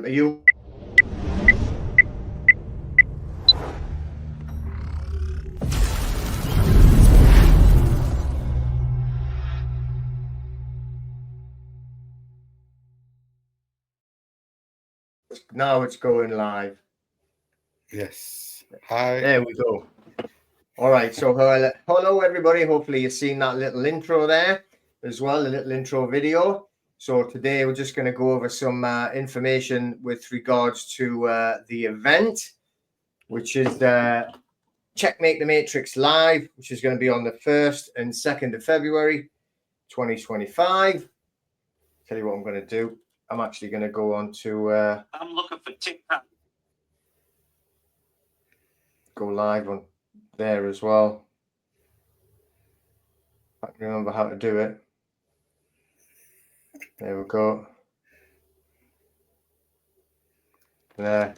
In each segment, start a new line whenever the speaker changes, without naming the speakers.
Are you? Now it's going live.
Yes. Hi.
There we go. All right. So hello, everybody. Hopefully you've seen that little intro there as well, the little intro video. So today we're just going to go over some information with regards to the event, which is Checkmate The Matrix Live, which is going to be on the 1st and 2nd of February, 2025. Tell you what I'm going to do. I'm actually going to go on to... I'm looking for TikTok. Go live on there as well. I can remember how to do it. There we go. There.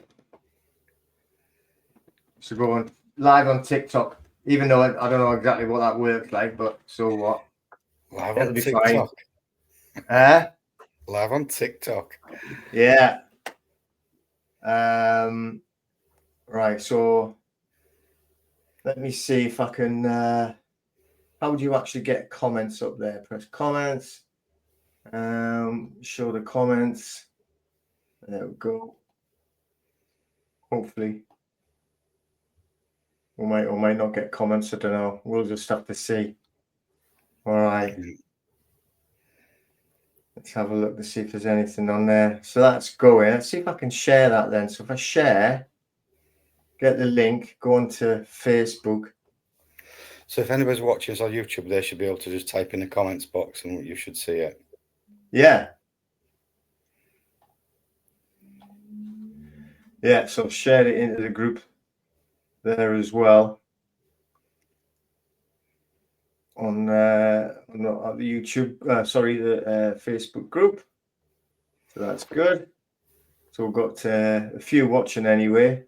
So going live on TikTok, even though I don't know exactly what that works like, but so what?
Live
It'll
on
be
TikTok.
Fine.
Live on TikTok.
Yeah. Right. So let me see if I can. How would you actually get comments up there? Press comments. Show the comments. There we go. Hopefully. We might or might not get comments. I don't know. We'll just have to see. All right. Let's have a look to see if there's anything on there. So that's going. Let's see if I can share that then. So if I share, get the link, go onto Facebook.
So if anybody's watching us on YouTube, they should be able to just type in the comments box and you should see it.
Yeah. Yeah, so share it into the group there as well. On the YouTube, the Facebook group. So that's good. So we've got a few watching anyway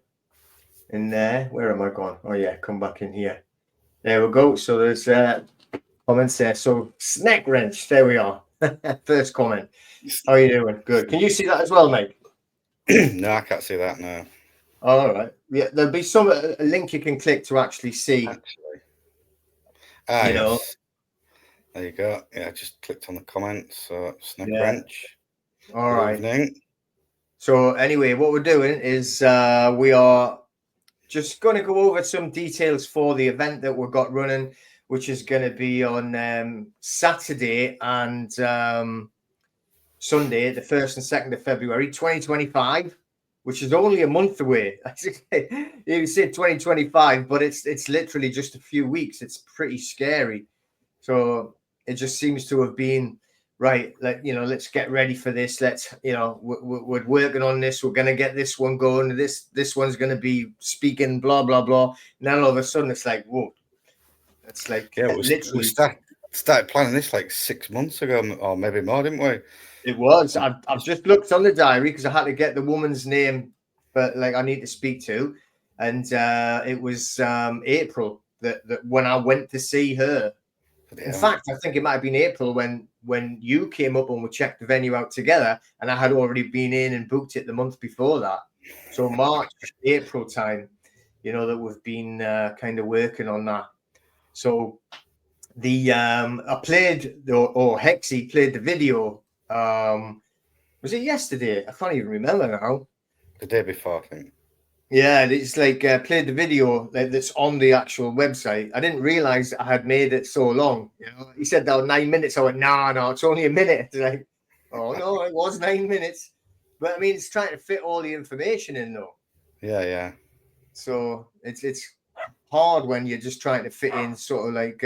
in there. Where am I going? Oh yeah, come back in here. There we go. So there's comments there. So snack wrench, there we are. First comment. How are you doing? Good. Can you see that as well, mate?
No, I can't see that now.
All right. Yeah, there'll be a link you can click to actually see.
Yes. Know. There you go. Yeah, I just clicked on the comments. So snack wrench.
All right. Evening. So anyway, what we're doing is we are just going to go over some details for the event that we've got running, which is going to be on Saturday and Sunday, the 1st and 2nd of February, 2025, which is only a month away. You said 2025, but it's literally just a few weeks. It's pretty scary. So it just seems to have been right. Like, let's get ready for this. Let's, we're working on this. We're going to get this one going. This one's going to be speaking, blah, blah, blah. And then all of a sudden it's like, whoa. It's like,
yeah, we started planning this like 6 months ago, or maybe more, didn't we?
It was. I've just looked on the diary because I had to get the woman's name, but like I need to speak to, and it was April that when I went to see her. In fact, I think it might have been April when you came up and we checked the venue out together, and I had already been in and booked it the month before that. So March, April time, that we've been kind of working on that. So I played or Hexy played the video. Was it yesterday? I can't even remember now.
The day before, I think.
Yeah, it's like played the video that's on the actual website. I didn't realize I had made it so long. He said that was 9 minutes. I went, no, it's only a minute. It's like, oh no, it was 9 minutes. But I mean, it's trying to fit all the information in though.
Yeah.
So it's hard when you're just trying to fit in sort of like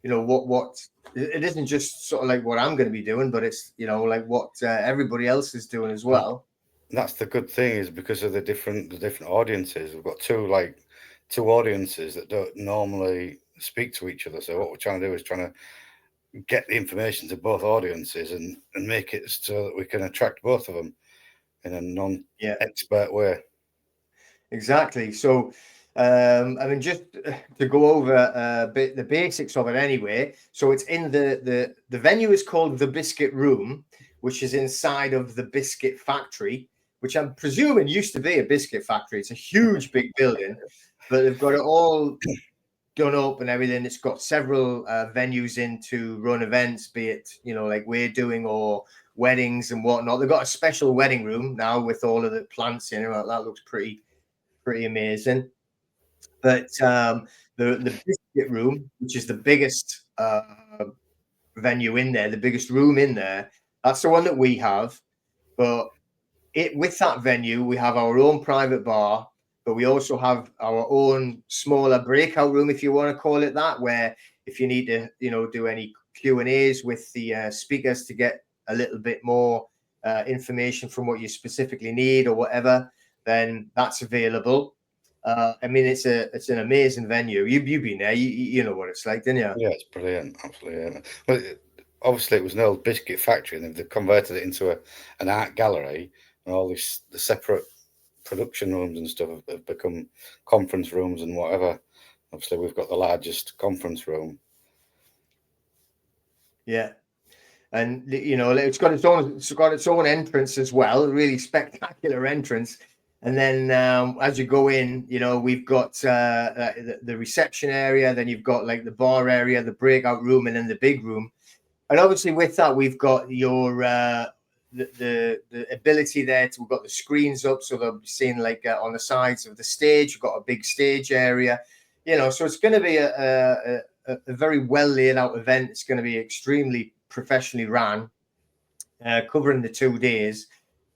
what it isn't just sort of like what I'm going to be doing, but it's like what everybody else is doing as well.
That's the good thing, is because of the different audiences. We've got two audiences that don't normally speak to each other. So what we're trying to do is trying to get the information to both audiences and make it so that we can attract both of them in a non-expert way.
Exactly. So I mean, just to go over a bit the basics of it anyway. So it's in the venue is called the Biscuit Room, which is inside of the Biscuit Factory, which I'm presuming used to be a biscuit factory. It's a huge big building, but they've got it all done up and everything. It's got several venues in to run events, be it, you know, like we're doing, or weddings and whatnot. They've got a special wedding room now with all of the plants in it. That looks pretty amazing. But the biscuit room, which is the biggest venue in there, the biggest room in there, that's the one that we have. But with that venue, we have our own private bar, but we also have our own smaller breakout room, if you want to call it that, where if you need to, you know, do any Q&As with the speakers to get a little bit more information from what you specifically need or whatever, then that's available. I mean, it's an amazing venue. You've been there, you know what it's like, didn't you?
Yeah, it's brilliant, absolutely. Well, obviously, it was an old biscuit factory, and they've converted it into an art gallery, and all the separate production rooms and stuff have become conference rooms and whatever. Obviously, we've got the largest conference room.
Yeah. And you know, it's got its own entrance as well, a really spectacular entrance. And then as you go in, you know, we've got the reception area, then you've got like the bar area, the breakout room, and then the big room. And obviously with that, we've got your the ability there to, we've got the screens up, so they'll be seen like on the sides of the stage. You've got a big stage area, you know, so it's going to be a very well laid out event. It's going to be extremely professionally ran, covering the 2 days.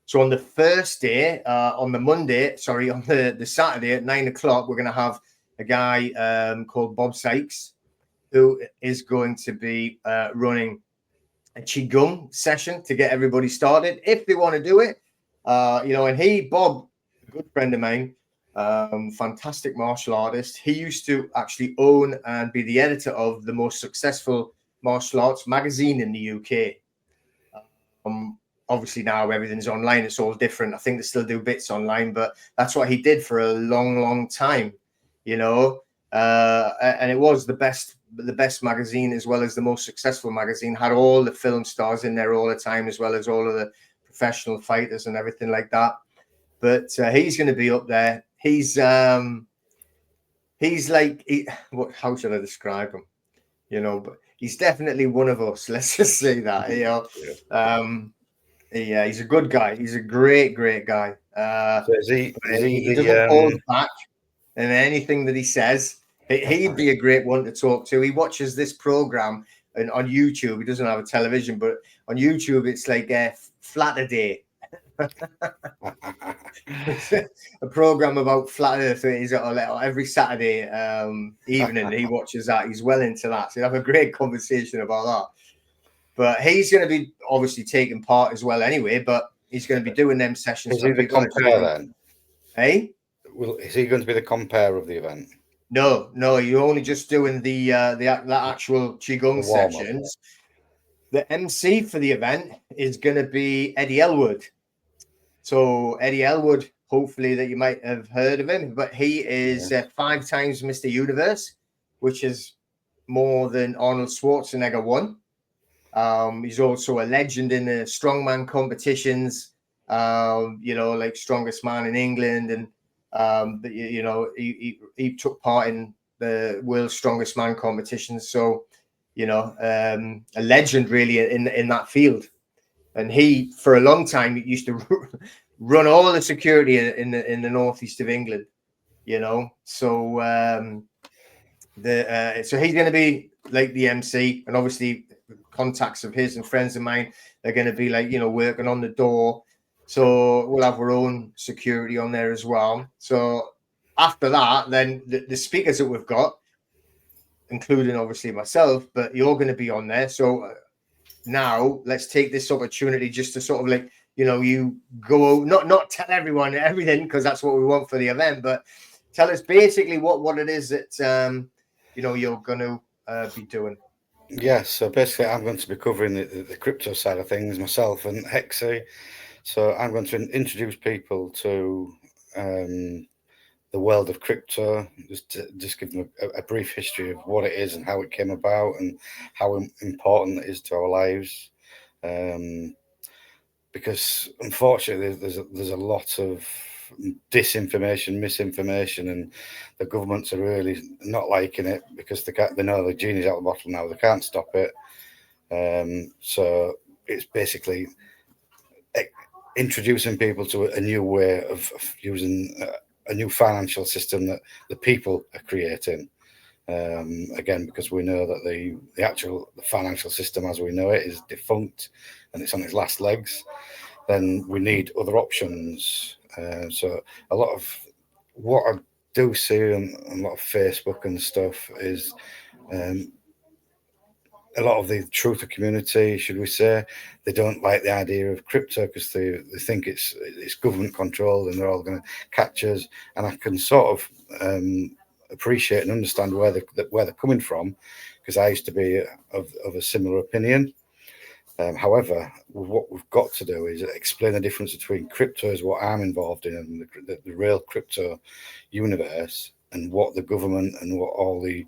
So on the first day, on the Saturday at 9 o'clock, we're going to have a guy called Bob Sykes, who is going to be running a Qigong session to get everybody started if they want to do it. You know, and Bob, a good friend of mine, fantastic martial artist. He used to actually own and be the editor of the most successful martial arts magazine in the UK. Obviously now everything's online, it's all different. I think they still do bits online, but that's what he did for a long time, you know. And it was the best magazine, as well as the most successful magazine. Had all the film stars in there all the time, as well as all of the professional fighters and everything like that. But he's going to be up there. He's like, how should I describe him? You know, but he's definitely one of us. Let's just say that. You know, yeah, he's a good guy. He's a great guy.
So he
doesn't hold back in anything that he says. He'd be a great one to talk to. He watches this program and on YouTube. He doesn't have a television, but on YouTube it's like Flat a Day. A program about flat Earth. He's every Saturday evening. He watches that. He's well into that. So you have a great conversation about that. But he's going to be obviously taking part as well anyway, but he's going to be doing them sessions.
Is he the compare then?
Hey?
Is he going to be the compare of the event?
No, you're only just doing the actual Qigong sessions. The MC for the event is going to be Eddie Elwood. So Eddie Elwood, hopefully that you might have heard of him, but he is 5 times Mr. Universe, which is more than Arnold Schwarzenegger won. He's also a legend in the strongman competitions, you know, like strongest man in England. And, you know, he took part in the world's strongest man competitions. So, you know, a legend really in that field. And he, for a long time, used to run all the security in the northeast of England, you know. So, so he's going to be like the MC, and obviously contacts of his and friends of mine are going to be like, you know, working on the door. So we'll have our own security on there as well. So after that, then the speakers that we've got, including obviously myself, but you're going to be on there. So now let's take this opportunity just to sort of like, you know, you go, not tell everyone everything, because that's what we want for the event, but tell us basically what it is that you know, you're going to be doing.
Yes, so basically I'm going to be covering the crypto side of things myself and Hexy. So I'm going to introduce people to the world of crypto, just give them a brief history of what it is and how it came about and how important it is to our lives. because unfortunately there's a lot of disinformation, misinformation, and the governments are really not liking it because they know the genie's out of the bottle now. They can't stop it. So it's basically introducing people to a new way of using a new financial system that the people are creating. Again, because we know that the financial system as we know it is defunct and it's on its last legs, then we need other options. So a lot of what I do see on a lot of Facebook and stuff is a lot of the truther community, should we say, they don't like the idea of crypto because they think it's government controlled and they're all going to catch us. And I can sort of appreciate and understand where they're coming from, because I used to be of a similar opinion. However, what we've got to do is explain the difference between crypto, is what I'm involved in, and the real crypto universe, and what the government and what all the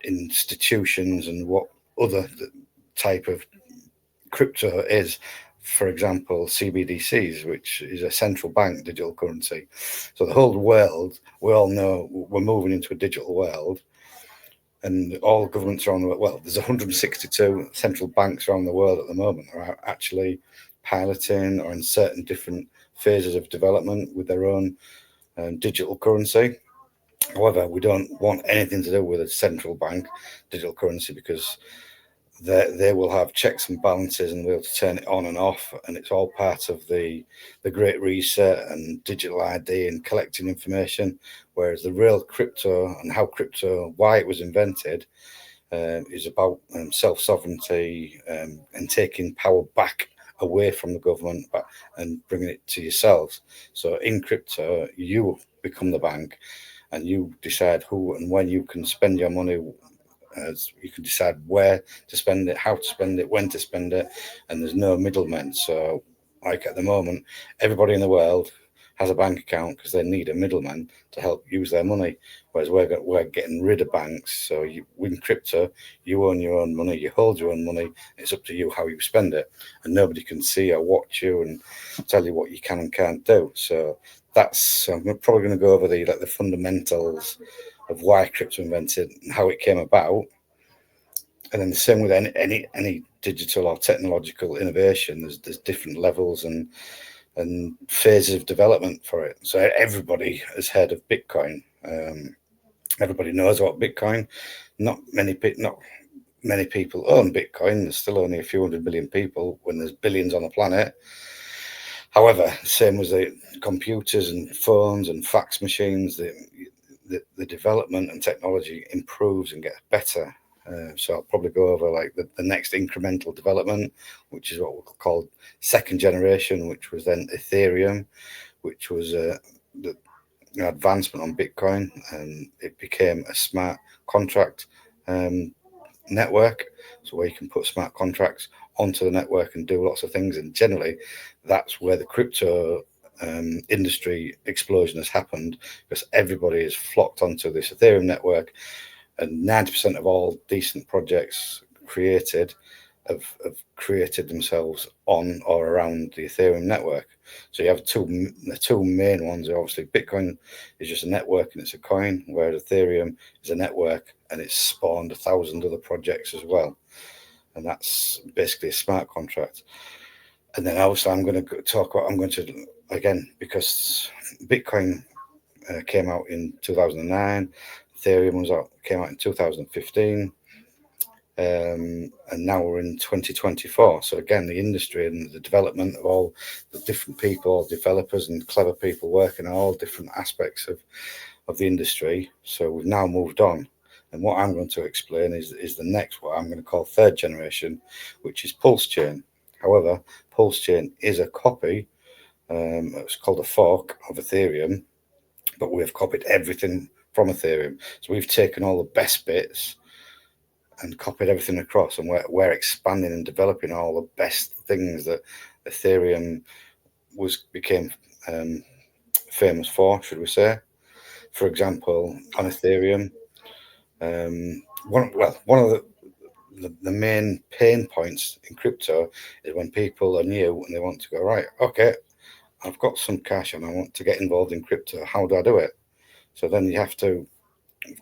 institutions and what other type of crypto is. For example, CBDCs, which is a central bank digital currency. So the whole world, we all know we're moving into a digital world. And all governments around the world, well, there's 162 central banks around the world at the moment that are actually piloting or in certain different phases of development with their own digital currency. However, we don't want anything to do with a central bank digital currency, because they will have checks and balances and be able to turn it on and off, and it's all part of the Great Reset and digital ID and collecting information. Whereas the real crypto and why it was invented is about self-sovereignty and taking power back away from the government and bringing it to yourselves. So in crypto, you become the bank, and you decide who and when you can spend your money. As you can decide where to spend it, how to spend it, when to spend it, and there's no middlemen. So, like at the moment, everybody in the world has a bank account because they need a middleman to help use their money. Whereas we're getting rid of banks. So you win crypto, you own your own money, you hold your own money. It's up to you how you spend it, and nobody can see or watch you and tell you what you can and can't do. So I'm probably going to go over the fundamentals of why crypto invented and how it came about. And then the same with any digital or technological innovation, there's different levels and phases of development for it. So everybody has heard of Bitcoin. Everybody knows about Bitcoin. Not many people own Bitcoin. There's still only a few 100 million people when there's billions on the planet. However, same as the computers and phones and fax machines, the development and technology improves and gets better. So I'll probably go over like the next incremental development, which is what we'll call second generation, which was then Ethereum, which was the advancement on Bitcoin, and it became a smart contract network. So where you can put smart contracts onto the network and do lots of things. And generally, that's where the crypto industry explosion has happened, because everybody is flocked onto this Ethereum network, and 90% of all decent projects created have created themselves on or around the Ethereum network. So you have the two main ones are obviously Bitcoin is just a network and it's a coin, whereas Ethereum is a network and it's spawned 1,000 other projects as well. And that's basically a smart contract. And then obviously I'm going to again, because Bitcoin came out in 2009, Ethereum came out in 2015, and now we're in 2024. So again, the industry and the development of all the different people, developers and clever people working on all different aspects of the industry. So we've now moved on. And what I'm going to explain is the next, what I'm going to call third generation, which is Pulse Chain. However, Pulse Chain is a copy. It's called a fork of Ethereum, but we've copied everything from Ethereum. So we've taken all the best bits and copied everything across, and we're expanding and developing all the best things that Ethereum became famous for, should we say. For example, on Ethereum, one of the main pain points in crypto is when people are new and they want to go, right, okay, I've got some cash and I want to get involved in crypto. How do I do it? So then you have to,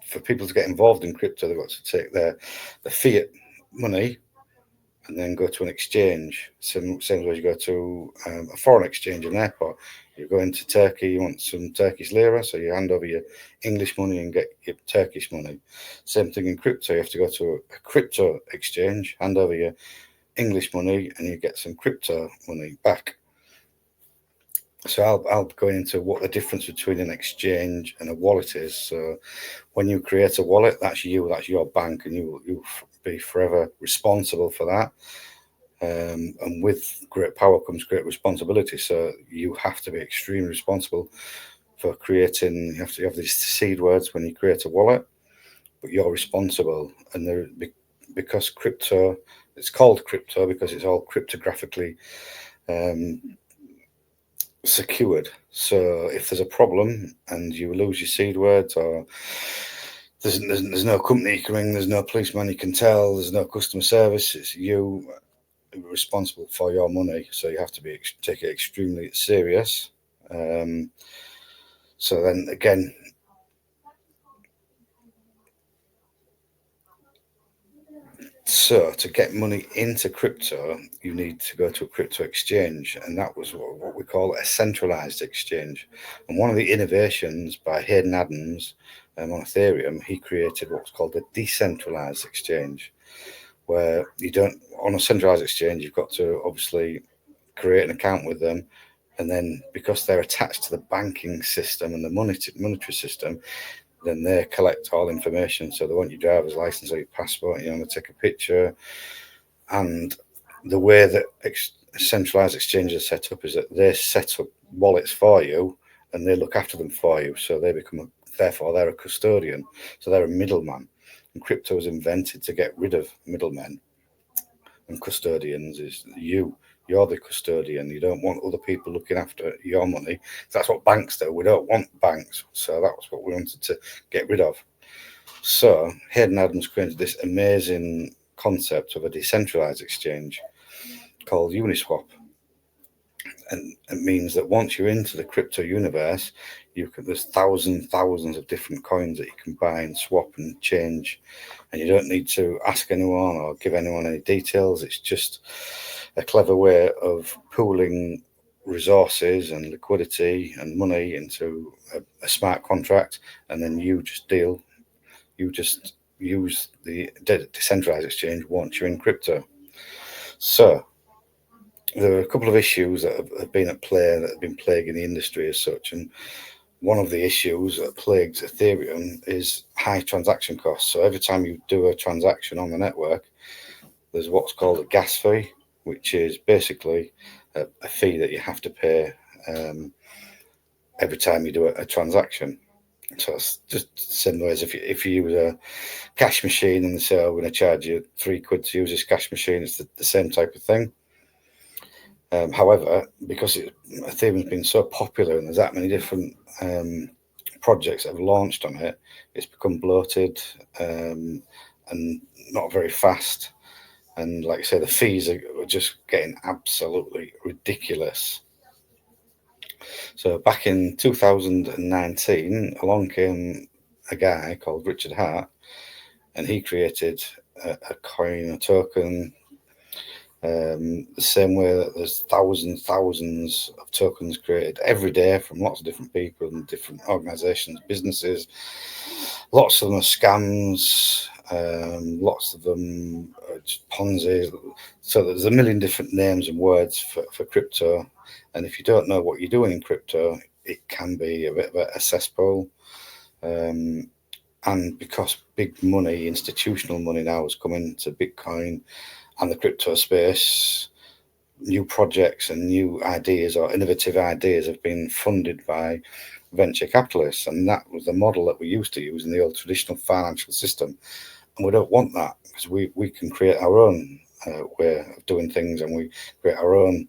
for people to get involved in crypto, they've got to take their fiat money and then go to an exchange. Same as you go to a foreign exchange in an airport. You go into Turkey, you want some Turkish lira, so you hand over your English money and get your Turkish money. Same thing in crypto. You have to go to a crypto exchange, hand over your English money, and you get some crypto money back. So I'll go into what the difference between an exchange and a wallet is. So when you create a wallet, that's your bank, and you'll be forever responsible for that. And with great power comes great responsibility. So you have to be extremely responsible for creating. You have to have these seed words when you create a wallet, but you're responsible. And because crypto, it's called crypto because it's all cryptographically secured. So if there's a problem and you lose your seed words, or there's no company you can ring, there's no policeman you can tell, there's no customer service, it's you responsible for your money. So you have to take it extremely serious. So then again, so to get money into crypto, you need to go to a crypto exchange, and that was what we call a centralized exchange. And one of the innovations by Hayden Adams on Ethereum, he created what's called a decentralized exchange, where you don't, on a centralized exchange, you've got to obviously create an account with them, and then because they're attached to the banking system and the monetary system, then they collect all information. So they want your driver's license or your passport, you want to take a picture. And the way that centralized exchanges are set up is that they set up wallets for you and they look after them for you. So they therefore they're a custodian. So they're a middleman. And crypto was invented to get rid of middlemen. And custodians is you're the custodian. You don't want other people looking after your money. That's what banks do. We don't want banks. So that was what we wanted to get rid of. So Hayden Adams created this amazing concept of a decentralized exchange called Uniswap. And it means that once you're into the crypto universe, there's thousands of different coins that you can buy and swap and change. And you don't need to ask anyone or give anyone any details. It's just a clever way of pooling resources and liquidity and money into a smart contract, and then you just use the decentralized exchange once you're in crypto. So there are a couple of issues that have been at play, that have been plaguing the industry as such, and one of the issues that plagues Ethereum is high transaction costs. So every time you do a transaction on the network, there's what's called a gas fee, which is basically a fee that you have to pay every time you do a transaction. So it's just similar as if you use a cash machine and they say, oh, we're going to charge you £3 to use this cash machine. It's the same type of thing. However, because Ethereum's been so popular and there's that many different projects that have launched on it, it's become bloated and not very fast. And like I say, the fees are just getting absolutely ridiculous. So back in 2019, along came a guy called Richard Hart, and he created a coin, a token, the same way that there's thousands of tokens created every day from lots of different people and different organizations, businesses. Lots of them are scams, lots of them are just Ponzi. So there's a million different names and words for crypto. And if you don't know what you're doing in crypto, it can be a bit of a cesspool. And because big money, institutional money now has come into Bitcoin and the crypto space, new projects and new ideas or innovative ideas have been funded by venture capitalists. And that was the model that we used to use in the old traditional financial system. And we don't want that, because we can create our own way of doing things, and we create our own.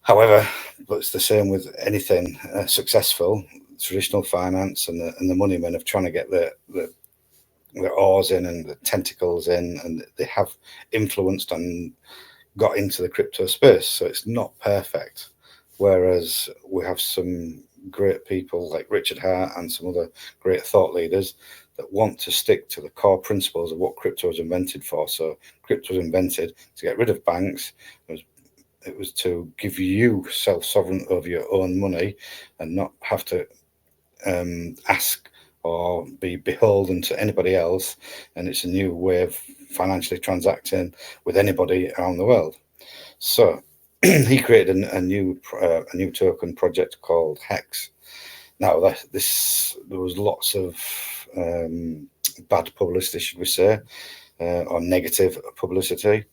However, but it's the same with anything successful. Traditional finance and the money men are trying to get the their oars in and the tentacles in, and they have influenced and got into the crypto space. So it's not perfect. Whereas we have some great people like Richard Hart and some other great thought leaders that want to stick to the core principles of what crypto was invented for. So crypto was invented to get rid of banks. It was to give you self-sovereign over your own money and not have to ask or be beholden to anybody else. And it's a new way of financially transacting with anybody around the world. So he created a new token project called Hex. Now there was lots of bad publicity, should we say, or negative publicity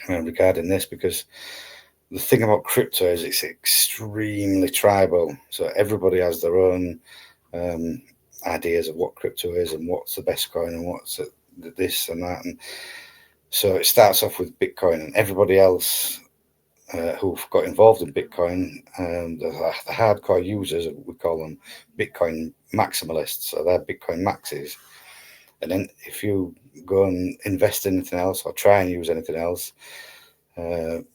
regarding this, because the thing about crypto is it's extremely tribal. So everybody has their own ideas of what crypto is and what's the best coin and what's this and that. And so it starts off with Bitcoin, and everybody else who've got involved in Bitcoin, the hardcore users, we call them Bitcoin maximalists, so they're Bitcoin maxis. And then if you go and invest in anything else or try and use anything else,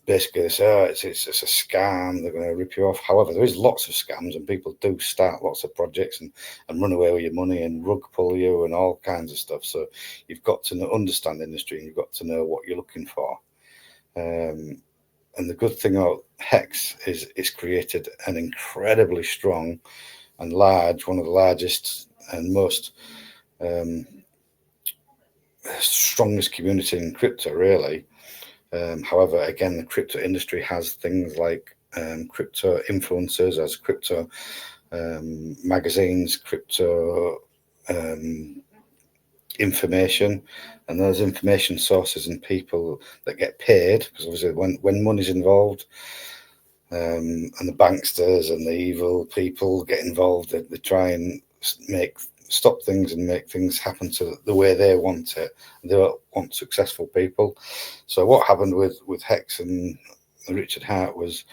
basically they say, oh, it's a scam, they're going to rip you off. However, there is lots of scams, and people do start lots of projects and run away with your money and rug pull you and all kinds of stuff. So you've got to understand the industry, and you've got to know what you're looking for. And the good thing about Hex is it's created an incredibly strong and large, one of the largest and most strongest community in crypto, really. However, again, the crypto industry has things like crypto influencers, as crypto magazines, crypto information, and those information sources and people that get paid, because obviously when money's involved, and the banksters and the evil people get involved, they try and stop things and make things happen to the way they want it. They don't want successful people. So what happened with Hex and Richard Hart was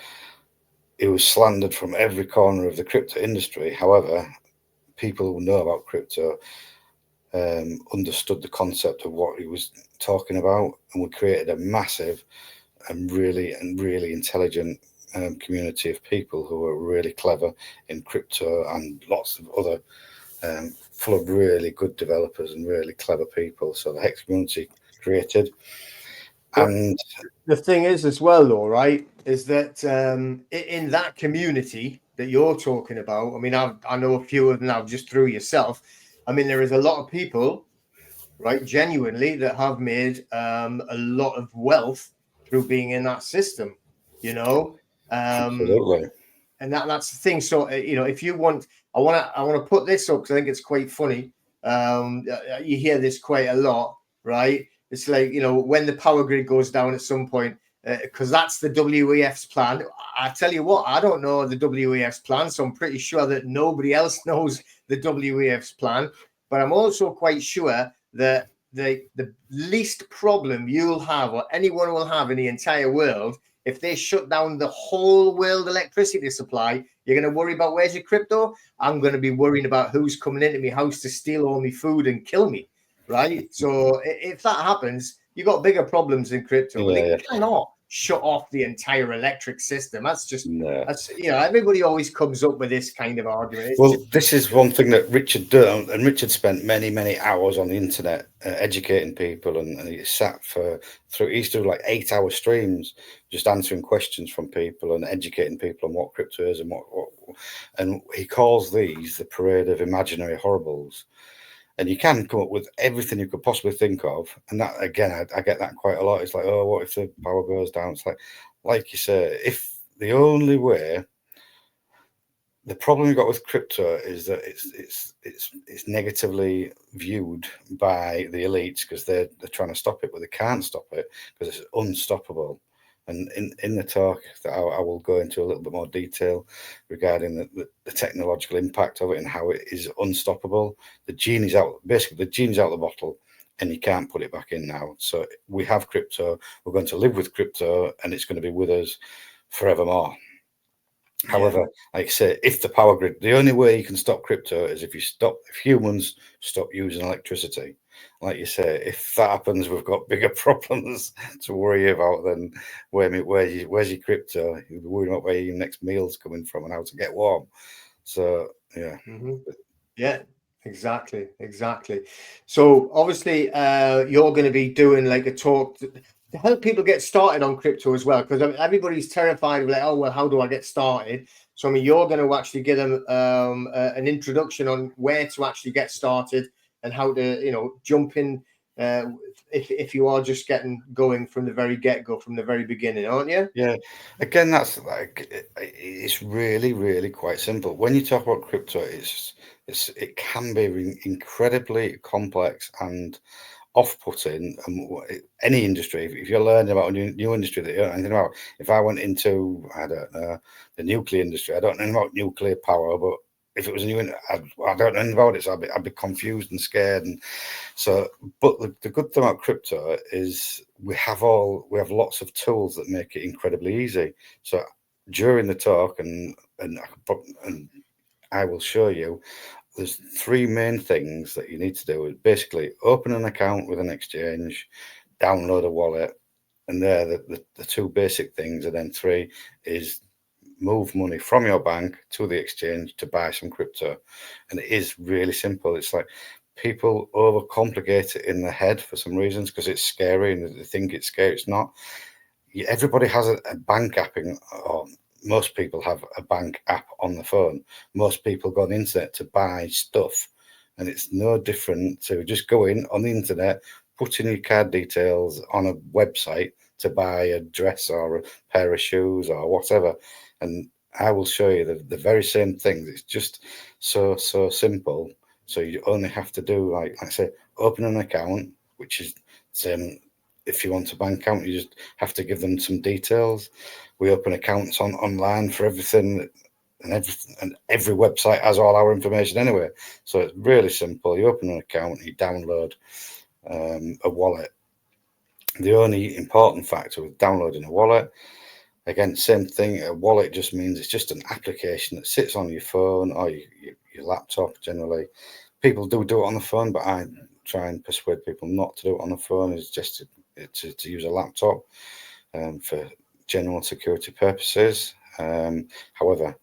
he was slandered from every corner of the crypto industry. However, people who know about crypto understood the concept of what he was talking about, and we created a massive and really intelligent community of people who are really clever in crypto, and lots of other full of really good developers and really clever people. So the Hex community created. And
the thing is as well, though, right, is that in that community that you're talking about, I mean, I know a few of them now just through yourself. I mean, there is a lot of people, right, genuinely, that have made a lot of wealth through being in that system, you know.
Absolutely.
And that's the thing. So, if you want, I want to put this up because I think it's quite funny. You hear this quite a lot, right? It's like, when the power grid goes down at some point, because that's the WEF's plan. I tell you what, I don't know the WEF's plan, so I'm pretty sure that nobody else knows the WEF's plan. But I'm also quite sure that the least problem you'll have, or anyone will have in the entire world, if they shut down the whole world electricity supply, you're going to worry about where's your crypto? I'm going to be worrying about who's coming into my house to steal all my food and kill me, right? So if that happens, you've got bigger problems in crypto. But they cannot shut off the entire electric system. That's just, everybody always comes up with this kind of argument.
This is one thing that Richard did, and Richard spent many hours on the internet educating people, and he sat he used to do like 8-hour streams just answering questions from people and educating people on what crypto is and and he calls these the parade of imaginary horribles. And you can come up with everything you could possibly think of. And that, again, I get that quite a lot. It's like, oh, what if the power goes down? It's like you say, if the only way, the problem you've got with crypto is that it's negatively viewed by the elites because they're trying to stop it, but they can't stop it because it's unstoppable. And in the talk that I will go into a little bit more detail regarding the technological impact of it and how it is unstoppable. The genie's out, basically the genie's out of the bottle, and you can't put it back in now. So we have crypto, we're going to live with crypto, and it's going to be with us forevermore. However, like I say, if the power grid, the only way you can stop crypto is if humans stop using electricity. Like you say, if that happens, we've got bigger problems to worry about than where's your crypto? You're worrying about where your next meal's coming from and how to get warm. So yeah.
Yeah, exactly. So obviously, you're going to be doing like a talk to help people get started on crypto as well, because everybody's terrified of like, oh well, how do I get started? So I mean, you're going to actually give them an introduction on where to actually get started and how to, jump in if you are just getting going from the very get-go, from the very beginning, aren't you?
Yeah. Again, that's like it's really, really quite simple. When you talk about crypto, it can be incredibly complex and off-putting. Any industry, if you're learning about a new industry that you don't know anything about, if I went into, I don't know, the nuclear industry, I don't know about nuclear power, but if it was a new, I don't know about it, so I'd be confused and scared. And so, but the good thing about crypto is we have lots of tools that make it incredibly easy. So during the talk, and I will show you, there's three main things that you need to do. Basically, open an account with an exchange, download a wallet, and they're the two basic things. And then three is move money from your bank to the exchange to buy some crypto. And it is really simple. It's like people overcomplicate it in their head for some reasons because it's scary and they think it's scary. It's not. Everybody has a bank app, or most people have a bank app on the phone. Most people go on the internet to buy stuff, and it's no different to just go in on the internet, put in your card details on a website to buy a dress or a pair of shoes or whatever. And I will show you the very same things. It's just so simple. So you only have to do, like I say, open an account, which is same. If you want a bank account, you just have to give them some details. We open accounts online for everything, and every website has all our information anyway. So it's really simple. You open an account, you download a wallet. The only important factor with downloading a wallet, again, same thing. A wallet just means it's just an application that sits on your phone or your laptop. Generally, people do it on the phone, but I try and persuade people not to do it on the phone. Is just to use a laptop for general security purposes. However,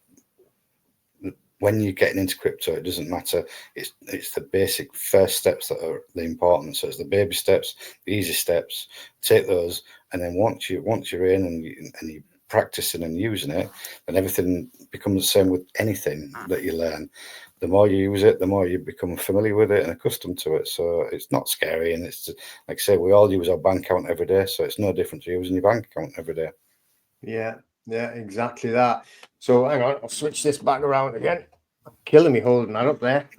when you're getting into crypto, it doesn't matter. It's the basic first steps that are the important. So it's the baby steps, the easy steps. Take those, and then once you're in and you're practicing and using it, then everything becomes the same with anything that you learn. The more you use it, the more you become familiar with it and accustomed to it. So it's not scary, and it's like I say, we all use our bank account every day, so it's no different to using your bank account every day.
Yeah, exactly that. So hang on, I'll switch this back around again. Killing me holding that up there.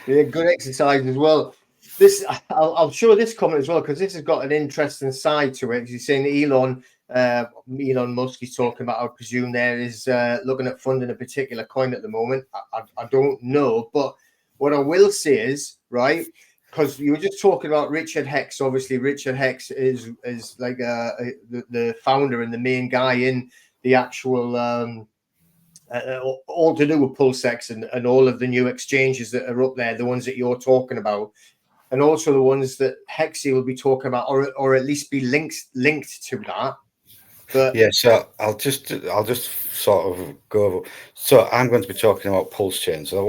Yeah, good exercise as well. I'll show this comment as well because this has got an interesting side to it. He's saying Elon Musk is talking about, I presume there is looking at funding a particular coin at the moment. I don't know, but what I will say is, right, because you were just talking about Richard Hex. Obviously, Richard Hex is like the founder and the main guy in the actual all to do with PulseX and all of the new exchanges that are up there, the ones that you're talking about, and also the ones that Hexy will be talking about, or at least be linked to that. But
yeah, so I'll just sort of go over. So I'm going to be talking about Pulse Chain. So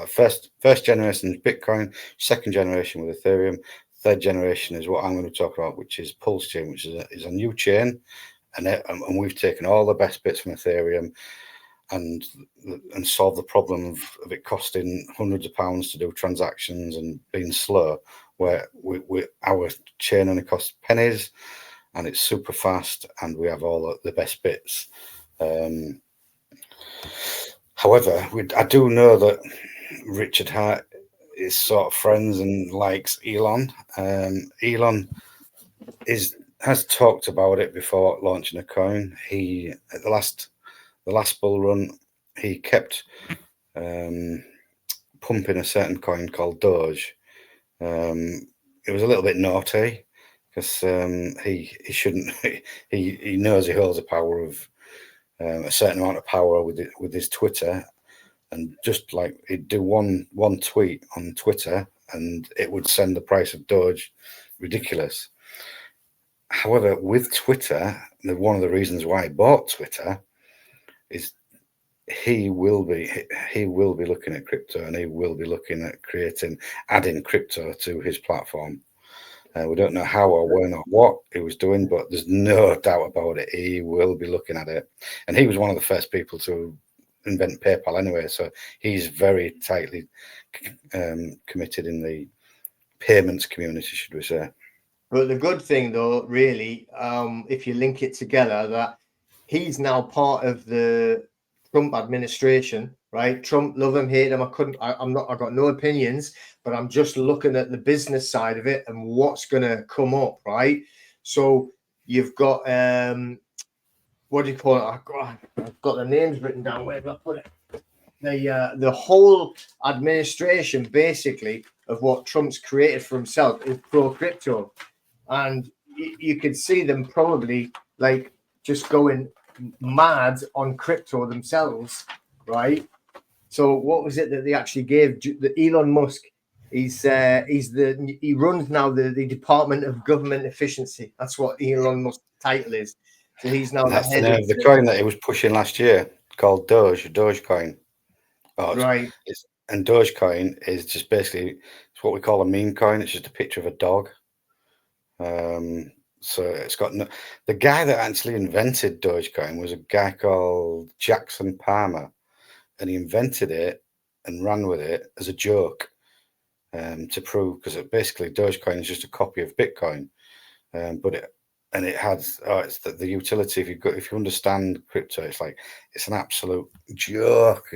first generation is Bitcoin, second generation with Ethereum, third generation is what I'm going to talk about, which is Pulse Chain, which is a new chain, and we've taken all the best bits from Ethereum and solve the problem of it costing hundreds of pounds to do transactions and being slow, where our chain only costs pennies and it's super fast and we have all the best bits. However, I do know that Richard Hart is sort of friends and likes Elon. Elon has talked about it before launching a coin. He at the last bull run, he kept pumping a certain coin called Doge. It was a little bit naughty because he shouldn't. He knows he holds the power of a certain amount of power with his Twitter, and just like he'd do one tweet on Twitter, and it would send the price of Doge ridiculous. However, with Twitter, one of the reasons why he bought Twitter is he will be looking at crypto, and he will be looking at adding crypto to his platform. We don't know how or when or what he was doing, but there's no doubt about it. He will be looking at it. And he was one of the first people to invent PayPal anyway. So he's very tightly committed in the payments community, should we say.
But the good thing, though, really, if you link it together, that he's now part of the Trump administration, right? Trump, love him, hate him. I got no opinions, but I'm just looking at the business side of it and what's going to come up, right? So you've got, what do you call it? I've got the names written down. Where did I put it? The whole administration, basically, of what Trump's created for himself is pro-crypto. And you could see them probably like just going mad on crypto themselves, right? So what was it that they actually gave the Elon Musk? He runs now the Department of Government Efficiency. That's what Elon Musk's title is. So he's now
the head of the coin that he was pushing last year called Dogecoin.
Right.
And Dogecoin is just basically it's what we call a meme coin. It's just a picture of a dog. So it's got the guy that actually invented Dogecoin was a guy called Jackson Palmer, and he invented it and ran with it as a joke to prove, because basically Dogecoin is just a copy of Bitcoin, but it has it's the utility. If you understand crypto, it's an absolute joke.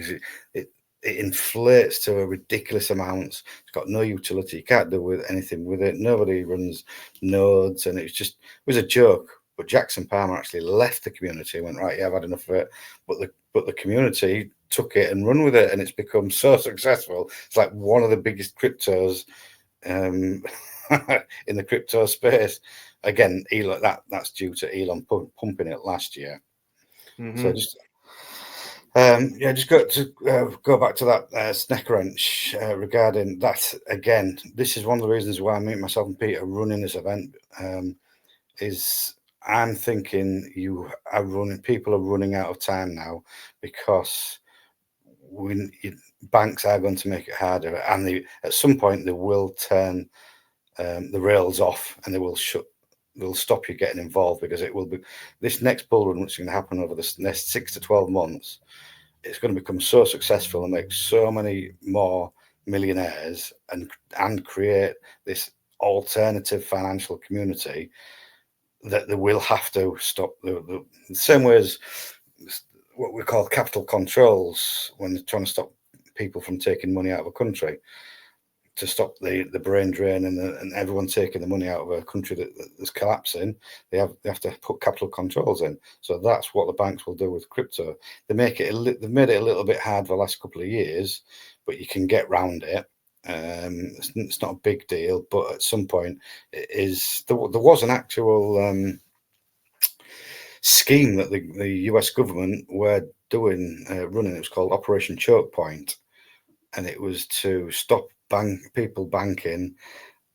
It inflates to a ridiculous amount. It's got no utility. You can't do anything with it. Nobody runs nodes, and it was a joke. But Jackson Palmer actually left the community and went, right, yeah, I've had enough of it. But the community took it and run with it, and it's become so successful. It's like one of the biggest cryptos in the crypto space. Again, Elon, that's due to Elon pumping it last year. Mm-hmm. So just go back to that snack wrench regarding that again. This is one of the reasons why myself and Pete are running this event. Is I'm thinking people are running out of time now, because banks are going to make it harder, and at some point they will turn the rails off, and they'll stop you getting involved, because it will be this next bull run, which is going to happen over the next 6 to 12 months. It's going to become so successful and make so many more millionaires and create this alternative financial community that they will have to stop the same way as what we call capital controls, when they're trying to stop people from taking money out of a country, to stop the brain drain and everyone taking the money out of a country that's collapsing. They have to put capital controls in. So that's what the banks will do with crypto. They've made it a little bit hard for the last couple of years, but you can get around it. It's not a big deal, but at some point it is. There was an actual scheme that the US government were running. It was called Operation Choke Point, and it was to stop people banking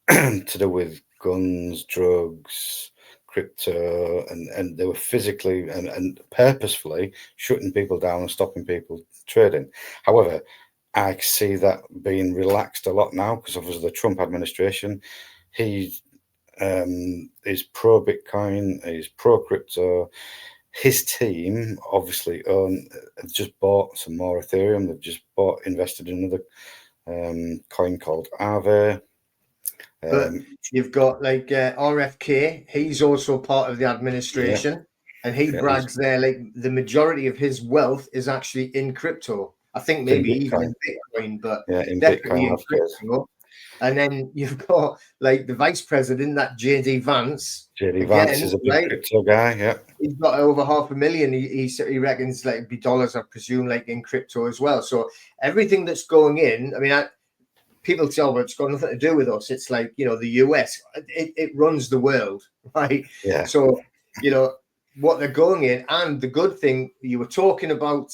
to do with guns, drugs, crypto, and they were physically and purposefully shutting people down and stopping people trading. However, I see that being relaxed a lot now, because of the Trump administration. He is pro Bitcoin, he's pro crypto. His team obviously have just bought some more Ethereum. They've just invested in another coin called Aave.
But you've got like RFK. He's also part of the administration, and he brags there like the majority of his wealth is actually in crypto. I think maybe even in Bitcoin, but definitely in crypto. And then you've got like the vice president, that JD Vance.
Vance is a big crypto guy. Yeah,
he's got over 500,000. He reckons like be dollars, I presume, like in crypto as well. So everything that's going in, I mean, people tell me it's got nothing to do with us. It's like, the US, it runs the world, right?
Yeah.
So, what they're going in. And the good thing, you were talking about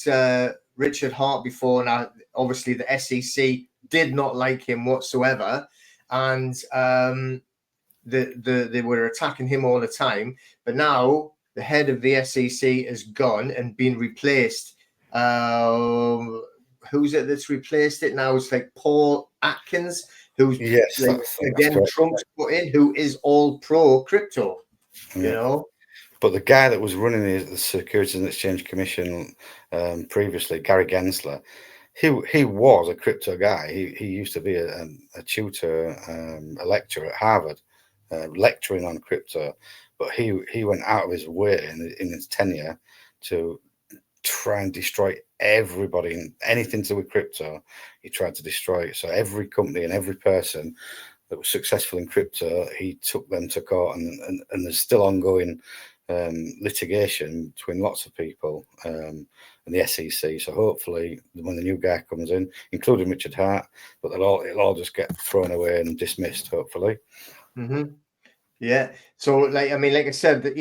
Richard Hart before, and obviously the SEC did not like him whatsoever, and they were attacking him all the time. But now the head of the SEC has gone and been replaced. Who's it that's replaced it now? It's like Paul Atkins, who's again Trump's put in, who is all pro crypto. You know.
But the guy that was running the Securities and Exchange Commission previously, Gary Gensler, he was a crypto guy. He used to be a tutor, a lecturer at Harvard, lecturing on crypto. But he went out of his way in his tenure to try and destroy everybody and anything to do with crypto. He tried to destroy it. So every company and every person that was successful in crypto, he took them to court, and there's still ongoing litigation between lots of people and the SEC. So hopefully when the new guy comes in, including Richard Hart, but it'll all just get thrown away and dismissed, hopefully.
Yeah. So like I said, that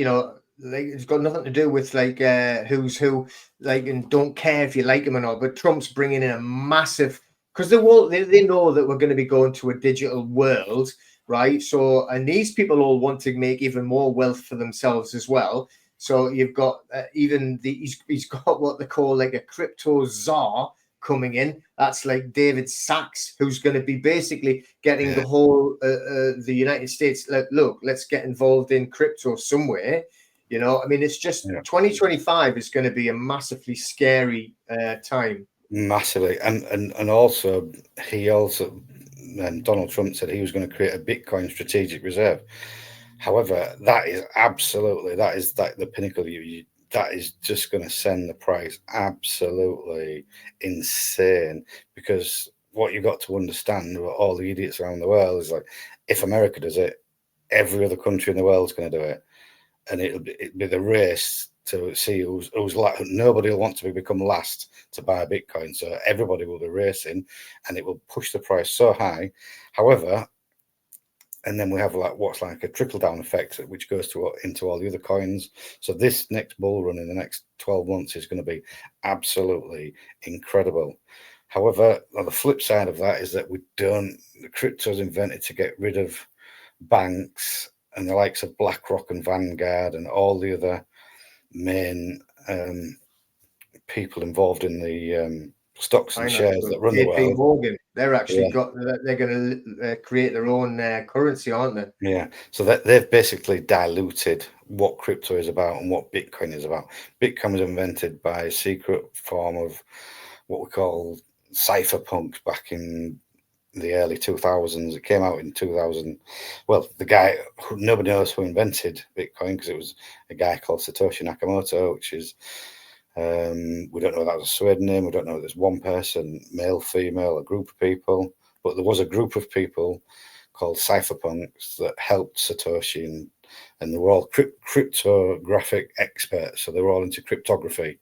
like it's got nothing to do with like who's who, like, and don't care if you like him or not. But Trump's bringing in a massive, because they know that we're going to be going to a digital world, right? So, and these people all want to make even more wealth for themselves as well. So you've got he's got what they call like a crypto czar coming in. That's like David Sachs, who's going to be basically getting the whole the United States. Look, let's get involved in crypto somewhere. It's just 2025 is going to be a massively scary time.
Massively, and also Donald Trump said he was going to create a Bitcoin strategic reserve. However, that is the pinnacle. That is just going to send the price absolutely insane, because what you got to understand, what all the idiots around the world is like, if America does it, every other country in the world is going to do it, and it'll be the race to see who's nobody will want to become last to buy a Bitcoin. So everybody will be racing, and it will push the price so high. However, and then we have what's like a trickle down effect, which goes into all the other coins. So this next bull run in the next 12 months is going to be absolutely incredible. However, on the flip side of that is that crypto is invented to get rid of banks and the likes of BlackRock and Vanguard and all the other main people involved in the stocks and shares that run the world.
Morgan, they're actually they're going to create their own currency, aren't they?
Yeah, so they've basically diluted what crypto is about and what Bitcoin is about. Bitcoin was invented by a secret form of what we call cypherpunks back in the early 2000s. It came out in 2000. Well, the guy, nobody knows who invented Bitcoin, because it was a guy called Satoshi Nakamoto, which is we don't know if that was a pseudonym. We don't know if there's one person, male, female, a group of people, but there was a group of people called cypherpunks that helped Satoshi, and they were all cryptographic experts. So they were all into cryptography,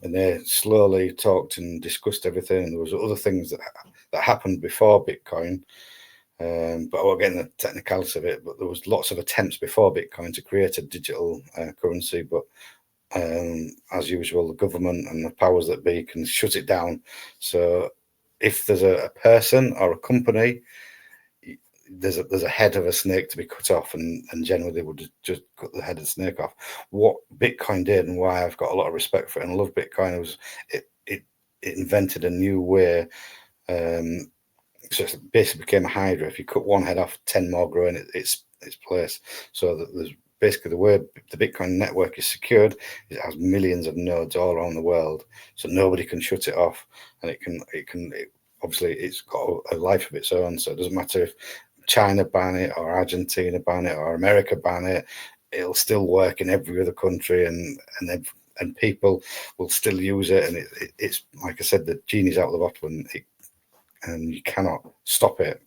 and they slowly talked and discussed everything. And there was other things that happened before Bitcoin, but I won't get into the technicalities of it. But there was lots of attempts before Bitcoin to create a digital currency, but as usual, the government and the powers that be can shut it down. So if there's a person or a company, there's a head of a snake to be cut off, and generally they would just cut the head of the snake off. What Bitcoin did, and why I've got a lot of respect for it and I love Bitcoin, was it invented a new way. So it basically became a hydra. If you cut one head off, 10 more grow in its place. So that there's basically the way the Bitcoin network is secured, it has millions of nodes all around the world, so nobody can shut it off, and obviously it's got a life of its own. So it doesn't matter if China ban it or Argentina ban it or America ban it, it'll still work in every other country, and people will still use it. And it's like I said, the genie's out of the bottle, and you cannot stop it.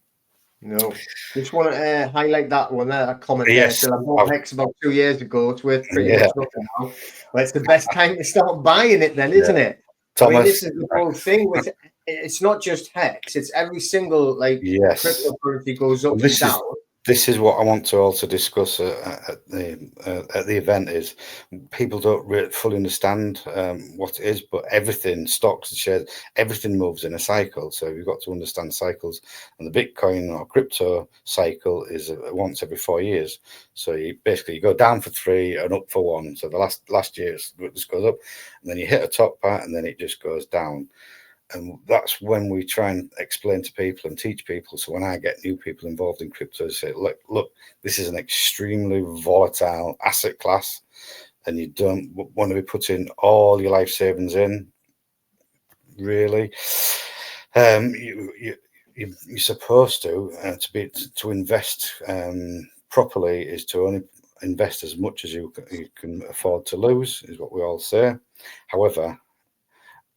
No, just want to highlight that one there, that comment.
Yes,
there. So I bought Hex about 2 years ago. It's worth pretty much nothing now. But it's the best time to start buying it then, isn't it?
Thomas,
this is the whole thing with it's not just Hex, it's every single cryptocurrency goes up and down.
This is what I want to also discuss at the event is people don't really fully understand what it is, but everything, stocks and shares, everything moves in a cycle. So you've got to understand cycles, and the Bitcoin or crypto cycle is once every 4 years. So you basically go down for 3 and up for 1. So the last year it just goes up, and then you hit a top part, and then it just goes down. And that's when we try and explain to people and teach people. So when I get new people involved in crypto, I say, look, this is an extremely volatile asset class, and you don't want to be putting all your life savings in, really. You're supposed to invest properly is to only invest as much as you can afford to lose, is what we all say. However,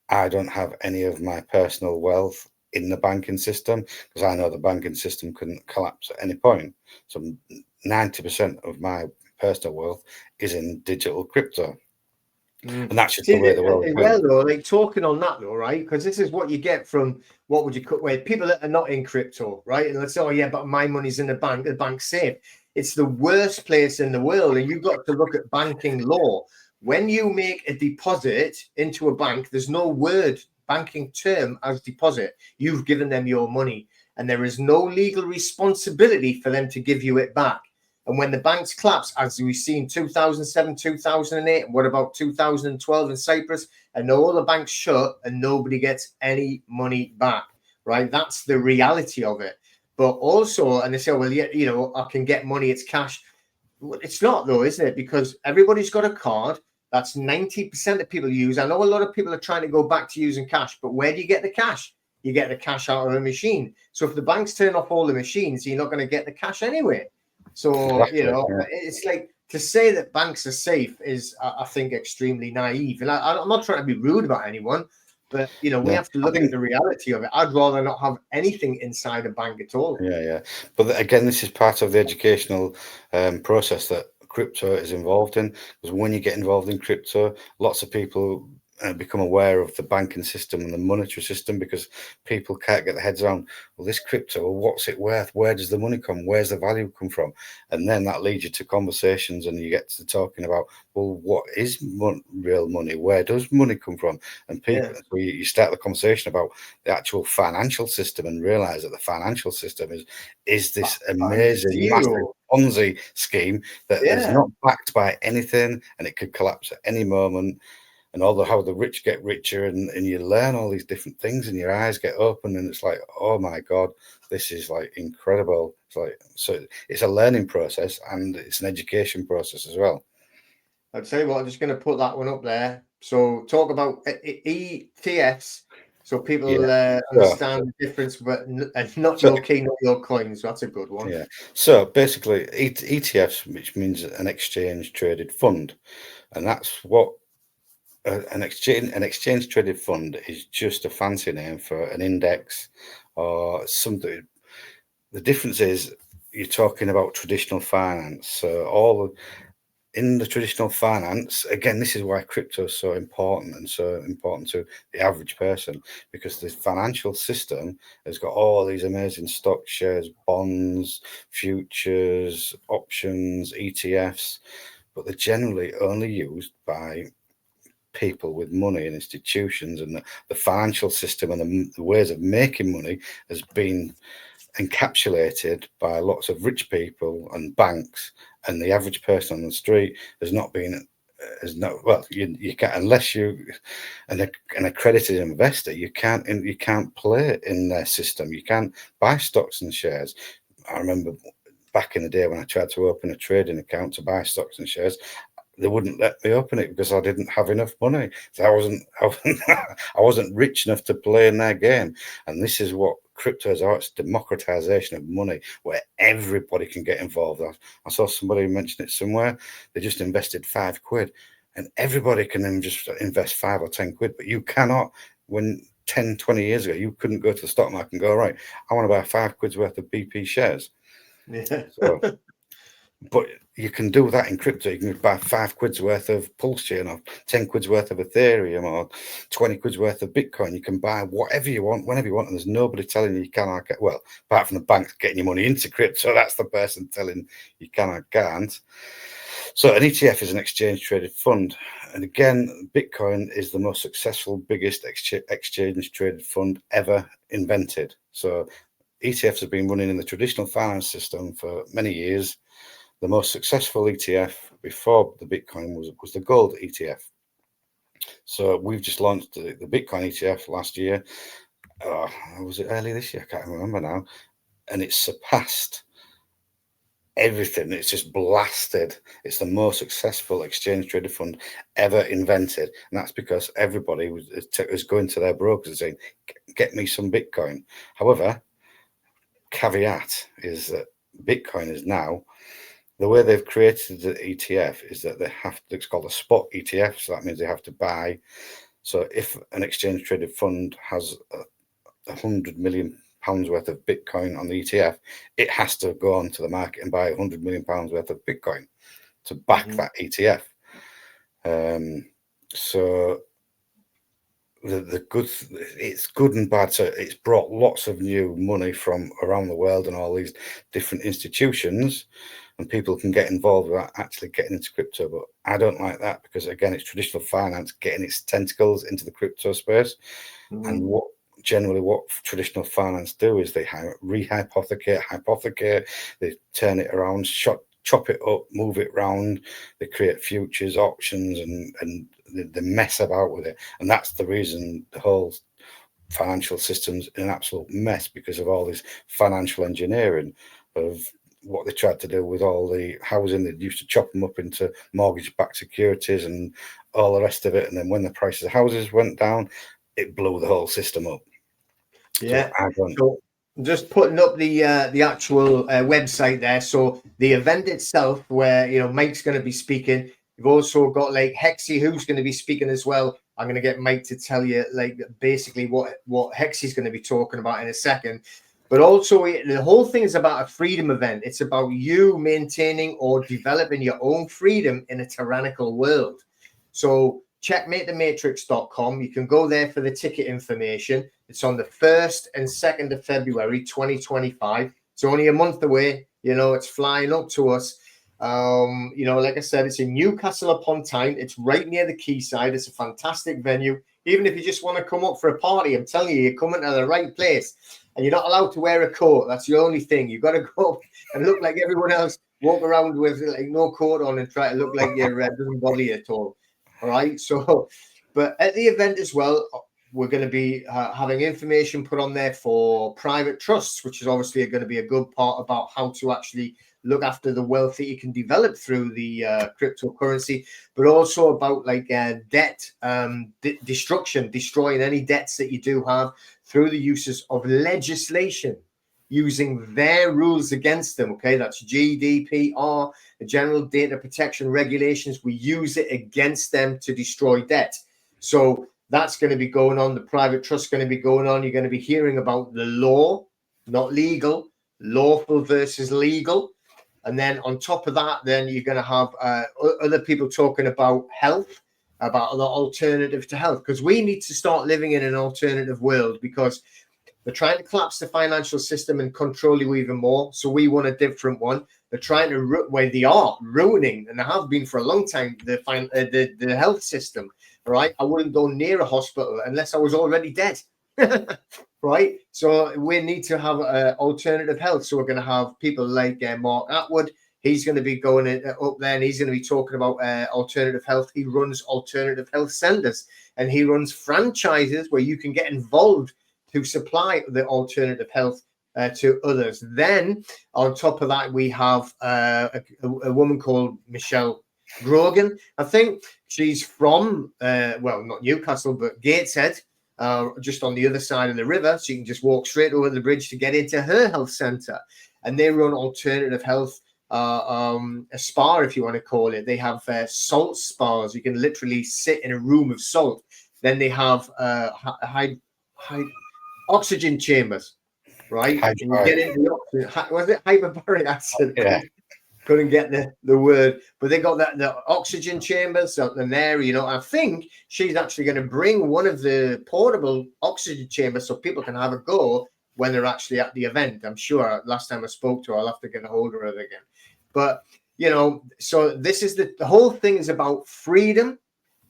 I don't have any of my personal wealth in the banking system because I know the banking system can collapse at any point. So 90% of my personal wealth is in digital crypto. And that's just
See,
the way the world
well,
went.
though, like talking on that, though, right? Because this is what you get from what would you call where people that are not in crypto, right? And let's say, oh, yeah, but my money's in the bank's safe. It's the worst place in the world. And you've got to look at banking law. When you make a deposit into a bank, there's no word banking term as deposit. You've given them your money, and there is no legal responsibility for them to give you it back. And when the banks collapse, as we've seen 2007, 2008, and what about 2012 in Cyprus, and all the banks shut and nobody gets any money back, right? That's the reality of it. But also, and they say, well, yeah, you know, I can get money, it's cash. It's not, though, isn't it? Because everybody's got a card. That's 90% of people use. I know a lot of people are trying to go back to using cash, but where do you get the cash? You get the cash out of a machine. So if the banks turn off all the machines, you're not going to get the cash anyway. So,
Exactly, yeah.
it's like to say that banks are safe is, I think, extremely naive. And I'm not trying to be rude about anyone, but, we
No,
have to look at the reality of it. I'd rather not have anything inside a bank at all.
yeah. But again, this is part of the educational process that crypto is involved in. Because when you get involved in crypto, lots of people become aware of the banking system and the monetary system because people can't get their heads around, well, this crypto, well, what's it worth? Where does the money come? Where's the value come from? And then that leads you to conversations and you get to talking about, well, what is real money? Where does money come from? And people, so you start the conversation about the actual financial system and realize that the financial system is this amazing, massive Ponzi scheme that is not backed by anything and it could collapse at any moment. And how the rich get richer, and you learn all these different things, and your eyes get open, and it's like, oh my god, this is like incredible. It's like, so it's a learning process and it's an education process as well.
I'll tell you what, I'm just going to put that one up there. So talk about ETFs, so people understand the difference, but not your key, not your coins. That's a good one.
Yeah. So basically, ETFs, which means an exchange traded fund, and that's what an exchange traded fund is, just a fancy name for an index or something. The difference is you're talking about traditional finance. So in the traditional finance, again, this is why crypto is so important and so important to the average person, because the financial system has got all these amazing stocks, shares, bonds, futures, options, ETFs, but they're generally only used by people with money and institutions, and the financial system and the ways of making money has been encapsulated by lots of rich people and banks, and the average person on the street has not been well, you can't, unless you an accredited investor, you can't play in their system. You can't buy stocks and shares. I remember back in the day when I tried to open a trading account to buy stocks and shares, they wouldn't let me open it because I didn't have enough money. So I wasn't rich enough to play in their game. And this is what crypto is. It's democratization of money where everybody can get involved. I saw somebody mention it somewhere. They just invested £5, and everybody can then just invest 5 or 10 quid, but you cannot. When 10, 20 years ago, you couldn't go to the stock market and go, right, I want to buy £5 worth of BP shares.
Yeah.
So, But you can do that in crypto. You can buy £5 worth of Pulse Chain, or 10 quid's worth of Ethereum, or 20 quid's worth of Bitcoin. You can buy whatever you want, whenever you want, and there's nobody telling you cannot get. Well, apart from the bank getting your money into crypto, that's the person telling you cannot, can't. So an ETF is an exchange traded fund. And again, Bitcoin is the most successful, biggest exchange traded fund ever invented. So ETFs have been running in the traditional finance system for many years. The most successful ETF before the Bitcoin was the gold ETF. So we've just launched the Bitcoin ETF last year. Was it early this year? I can't remember now. And it's surpassed everything. It's just blasted. It's the most successful exchange traded fund ever invented. And that's because everybody was going to their brokers and saying, get me some Bitcoin. However, caveat is that Bitcoin is now, the way they've created the ETF is that they have to, it's called a spot ETF. So that means they have to buy. So if an exchange traded fund has £100 million worth of Bitcoin on the ETF, it has to go onto the market and buy £100 million worth of Bitcoin to back that ETF. So the good, it's good and bad. So it's brought lots of new money from around the world and all these different institutions, and people can get involved without actually getting into crypto. But I don't like that, because again, it's traditional finance getting its tentacles into the crypto space. And what traditional finance do is they hypothecate, they turn it around, chop it up, move it around, they create futures, options, and they mess about with it. And that's the reason the whole financial system's an absolute mess, because of all this financial engineering of what they tried to do with all the housing. They used to chop them up into mortgage-backed securities and all the rest of it. And then when the prices of houses went down, it blew the whole system up.
Yeah. So just putting up the actual website there. So the event itself, where Mike's going to be speaking. You've also got like Hexy, who's going to be speaking as well. I'm going to get Mike to tell you like basically what Hexy's going to be talking about in a second. But also the whole thing is about a freedom event. It's about you maintaining or developing your own freedom in a tyrannical world. So checkmatethematrix.com. You can go there for the ticket information. It's on the 1st and 2nd of February, 2025. It's only a month away. It's flying up to us. Like I said, it's in Newcastle upon Tyne. It's right near the quayside. It's a fantastic venue. Even if you just want to come up for a party, I'm telling you, you're coming to the right place. And you're not allowed to wear a coat. That's the only thing. You've got to go up and look like everyone else. Walk around with like no coat on and try to look like you're doesn't bother you at all. All right. So, but at the event as well, we're going to be having information put on there for private trusts, which is obviously going to be a good part about how to actually look after the wealth that you can develop through the cryptocurrency, but also about like debt destruction, destroying any debts that you do have through the uses of legislation, using their rules against them. Okay, that's GDPR, the General Data Protection Regulations. We use it against them to destroy debt. So that's going to be going on. The private trust is going to be going on. You're going to be hearing about the law, not legal, lawful versus legal. And then on top of that, then you're going to have other people talking about health, about the alternative to health, because we need to start living in an alternative world, because they're trying to collapse the financial system and control you even more. So we want a different one. They're trying to they are ruining, and they have been for a long time, the health system. Right, I wouldn't go near a hospital unless I was already dead. Right, so we need to have alternative health. So we're going to have people like Mark Atwood. He's going to be going up there, and he's going to be talking about alternative health. He runs alternative health centers, and he runs franchises where you can get involved to supply the alternative health to others. Then on top of that, we have a woman called Michelle Grogan. I think she's from not Newcastle, but Gateshead, just on the other side of the river. So you can just walk straight over the bridge to get into her health centre. And they run alternative health, a spa, if you want to call it. They have salt spas. You can literally sit in a room of salt. Then they have high oxygen chambers, right? And you get into the oxygen. Was it hyperbaric acid?
Yeah.
couldn't get the word, but they got the oxygen chambers something there, you know. I think she's actually going to bring one of the portable oxygen chambers so people can have a go when they're actually at the event. I'm sure last time I spoke to her, I'll have to get a hold of her again. But, you know, so this is the whole thing is about freedom.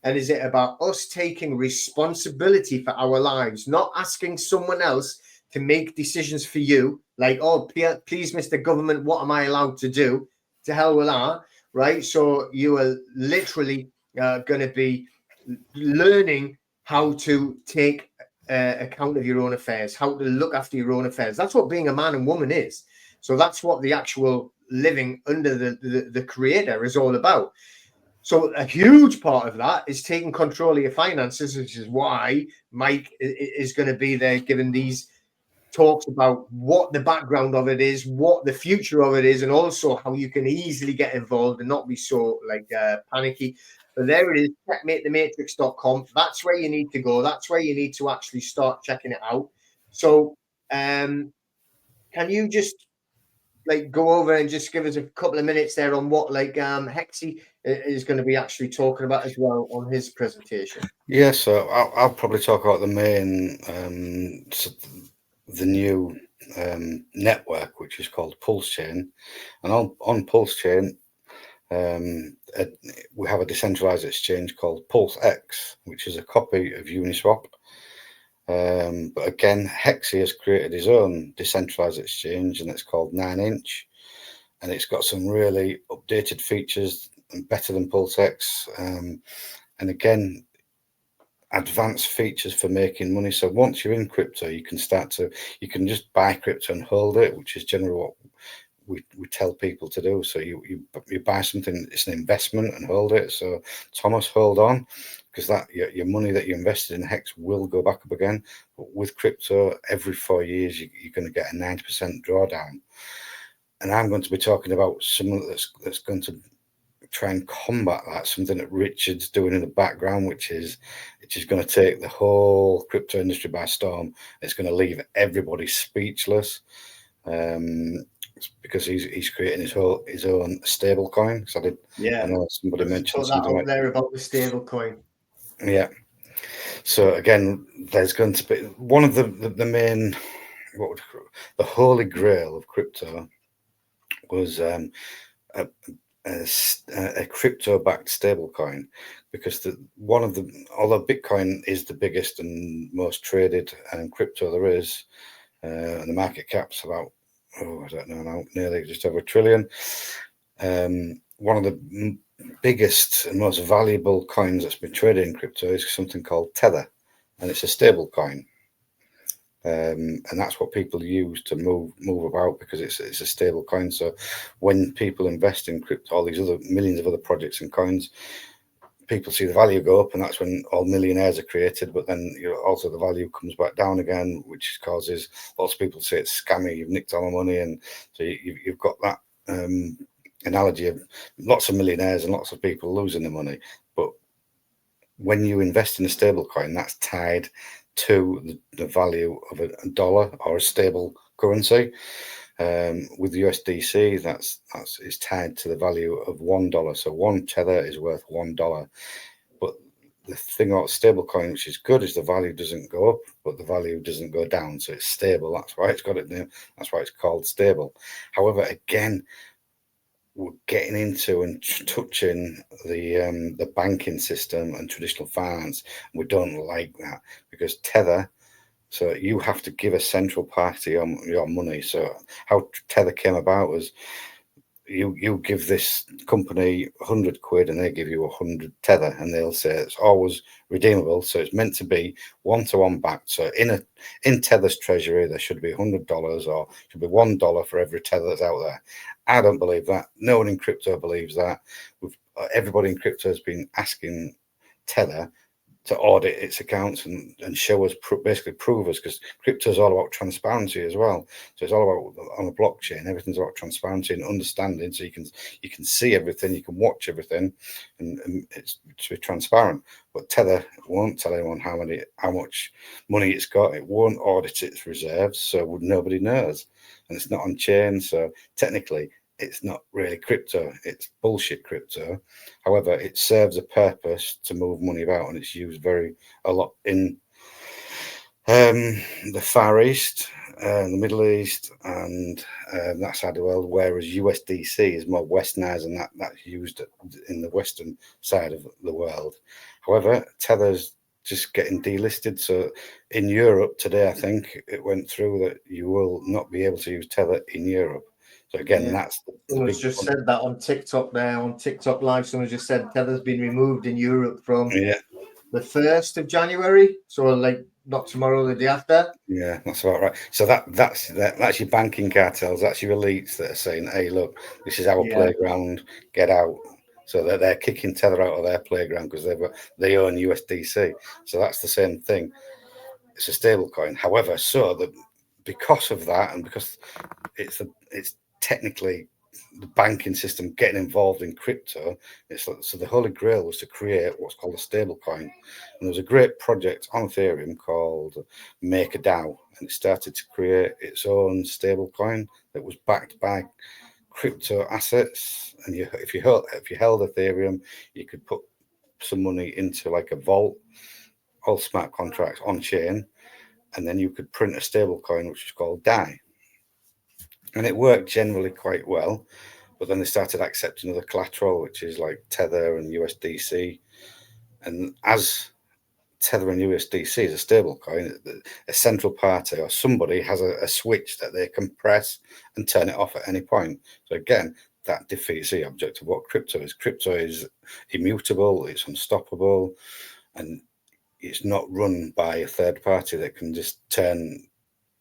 And is it about us taking responsibility for our lives, not asking someone else to make decisions for you? Like, oh, please, Mr. Government, what am I allowed to do? To hell with that, right? So you are literally going to be learning how to take account of your own affairs, how to look after your own affairs. That's what being a man and woman is. So that's what the actual living under the creator is all about. So a huge part of that is taking control of your finances, which is why Mike is going to be there giving these talks about what the background of it is, what the future of it is, and also how you can easily get involved and not be so like panicky. But there it is, checkmatethematrix.com. That's where you need to go. That's where you need to actually start checking it out. So can you just like go over and just give us a couple of minutes there on what like Hexy is going to be actually talking about as well on his presentation?
Yeah, so I'll probably talk about the main, the new network, which is called Pulse Chain. And on Pulse Chain, we have a decentralized exchange called Pulse X, which is a copy of Uniswap. But again, Hexy has created his own decentralized exchange, and it's called 9inch, and it's got some really updated features and better than Pulse X. And again, advanced features for making money. So once you're in crypto, you can just buy crypto and hold it, which is generally what we tell people to do. So you buy something, it's an investment, and hold it. So Thomas, hold on, because that your money that you invested in Hex will go back up again. But with crypto, every 4 years you're going to get a 90% drawdown. And I'm going to be talking about something that's going to try and combat that, something that Richard's doing in the background, which is going to take the whole crypto industry by storm. It's going to leave everybody speechless. Because he's creating his own stable coin. So I know somebody mentioned something
out there about the stable coin.
Yeah. So again, there's going to be one of the main, the holy grail of crypto was a crypto-backed stable coin, because although Bitcoin is the biggest and most traded crypto there is, and the market cap's about, I don't know now, nearly just over $1 trillion. One of the biggest and most valuable coins that's been traded in crypto is something called Tether, and it's a stable coin. And that's what people use to move about, because it's a stable coin. So when people invest in crypto, all these other millions of other projects and coins, people see the value go up, and that's when all millionaires are created. But then also the value comes back down again, which causes lots of people to say it's scammy, you've nicked all my money. And so you've got that analogy of lots of millionaires and lots of people losing their money. But when you invest in a stable coin, that's tied to the value of a dollar or a stable currency. With USDC, that's is tied to the value of $1. So one tether is worth $1. But the thing about stablecoin, which is good, is the value doesn't go up, but the value doesn't go down. So it's stable. That's why it's got it name. That's why it's called stable. However, again, we're getting into and touching the banking system and traditional finance. We don't like that, because Tether. So you have to give a central party your money. So how Tether came about was you give this company 100 quid and they give you 100 Tether, and they'll say it's always redeemable. So it's meant to be one-to-one backed. So in Tether's treasury, there should be $100 or should be $1 for every Tether that's out there. I don't believe that. No one in crypto believes that. Everybody in crypto has been asking Tether to audit its accounts and show us, basically prove us, because crypto is all about transparency as well. So it's all about, on a blockchain, everything's about transparency and understanding. So you can see everything, you can watch everything, and it's to be transparent. But Tether won't tell anyone how much money it's got. It won't audit its reserves, so nobody knows, and it's not on chain. So technically, it's not really crypto, it's bullshit crypto. However, it serves a purpose to move money about, and it's used a lot in the Far East, the Middle East, and that side of the world, whereas USDC is more westernized, and that's used in the western side of the world. However, Tether's just getting delisted. So in Europe today, I think it went through that you will not be able to use Tether in Europe. So again, that's the
someone's
big
just said that on TikTok there, on TikTok Live. Someone just said Tether's been removed in Europe from the 1st of January. So like not tomorrow, the day after.
Yeah, that's about right. So that's your banking cartels, that's your elites that are saying, hey, look, this is our playground, get out. So they're kicking Tether out of their playground because they own USDC. So that's the same thing. It's a stable coin. However, because of that, and because it's technically the banking system getting involved in crypto, so the holy grail was to create what's called a stable coin. And there was a great project on Ethereum called MakerDAO, and it started to create its own stable coin that was backed by crypto assets. And if you held Ethereum, you could put some money into like a vault, all smart contracts on chain, and then you could print a stable coin which is called DAI. And it worked generally quite well, but then they started accepting other collateral, which is like Tether and USDC. And as Tether and USDC is a stable coin, a central party or somebody has a switch that they can press and turn it off at any point. So again, that defeats the object of what crypto is. Crypto is immutable, it's unstoppable, and it's not run by a third party that can just turn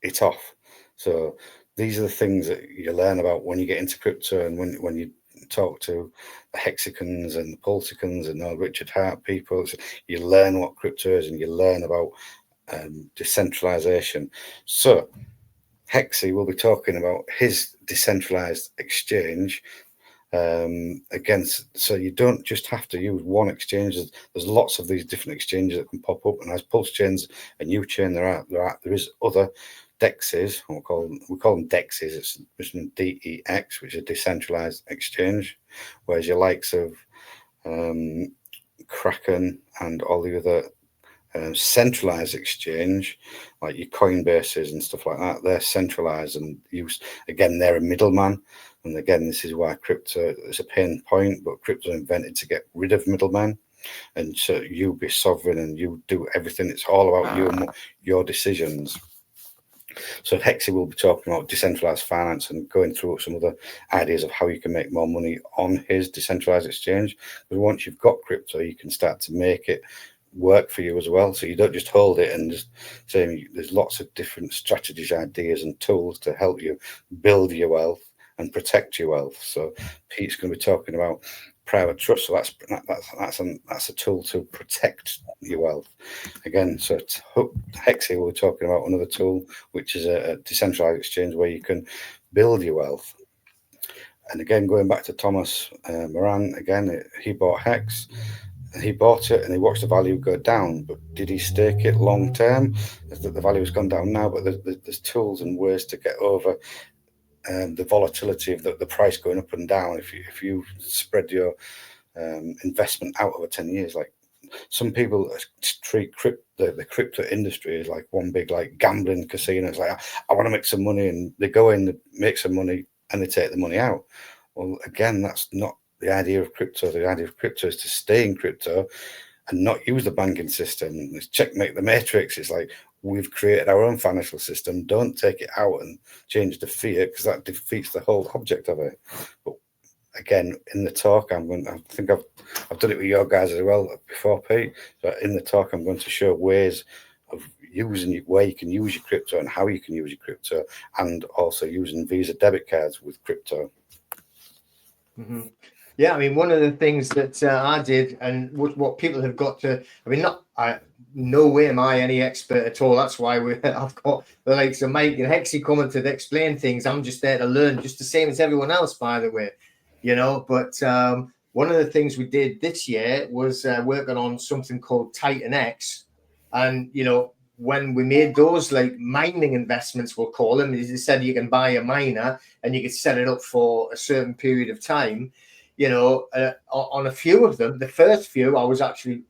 it off. So these are the things that you learn about when you get into crypto, and when you talk to the hexicans and the politicans and all Richard Hart people, you learn what crypto is, and you learn about decentralization. So Hexy will be talking about his decentralized exchange. So you don't just have to use one exchange. There's lots of these different exchanges that can pop up, and as Pulse Chain's a new chain, there is other DEXs. We call them DEXs. It's DEX, which is a decentralized exchange, whereas your likes of Kraken and all the other centralized exchange, like your Coinbases and stuff like that, they're centralized and they're a middleman. And again, this is why crypto is a pain point, but crypto invented to get rid of middlemen. And so you be sovereign and you do everything. It's all about you and your decisions. So Hexy will be talking about decentralized finance and going through some other ideas of how you can make more money on his decentralized exchange. But once you've got crypto, you can start to make it work for you as well. So you don't just hold it and just say, there's lots of different strategies, ideas and tools to help you build your wealth and protect your wealth. So Pete's going to be talking about private trust. So that's a tool to protect your wealth. Again, so Hexy will be talking about another tool, which is a decentralized exchange where you can build your wealth. And again, going back to Thomas Moran, again, he bought Hex. He bought it and he watched the value go down, but did he stake it long term? The value has gone down now, but there's tools and ways to get over the volatility of the price going up and down. If you spread your investment out over 10 years, like some people treat the crypto industry as like one big like gambling casino. It's like, I want to make some money, and they go in, they make some money, and they take the money out. Well, again, that's not the idea of crypto. The idea of crypto is to stay in crypto and not use the banking system. It's Checkmate The Matrix. It's like, we've created our own financial system. Don't take it out and change the fiat, because that defeats the whole object of it. But again, in the talk, I think I've done it with your guys as well before, Pete. So in the talk, I'm going to show ways of using where you can use your crypto and how you can use your crypto, and also using Visa debit cards with crypto.
Mm-hmm. Yeah, I mean, one of the things that I did, and what people have got to, I mean, no way am I any expert at all. That's why I've got the likes of Mike and Hexy coming to explain things. I'm just there to learn, just the same as everyone else, by the way, But one of the things we did this year was working on something called Titan X, and when we made those like mining investments, we'll call them, they said you can buy a miner and you can set it up for a certain period of time. You know, on a few of them, the first few, I was actually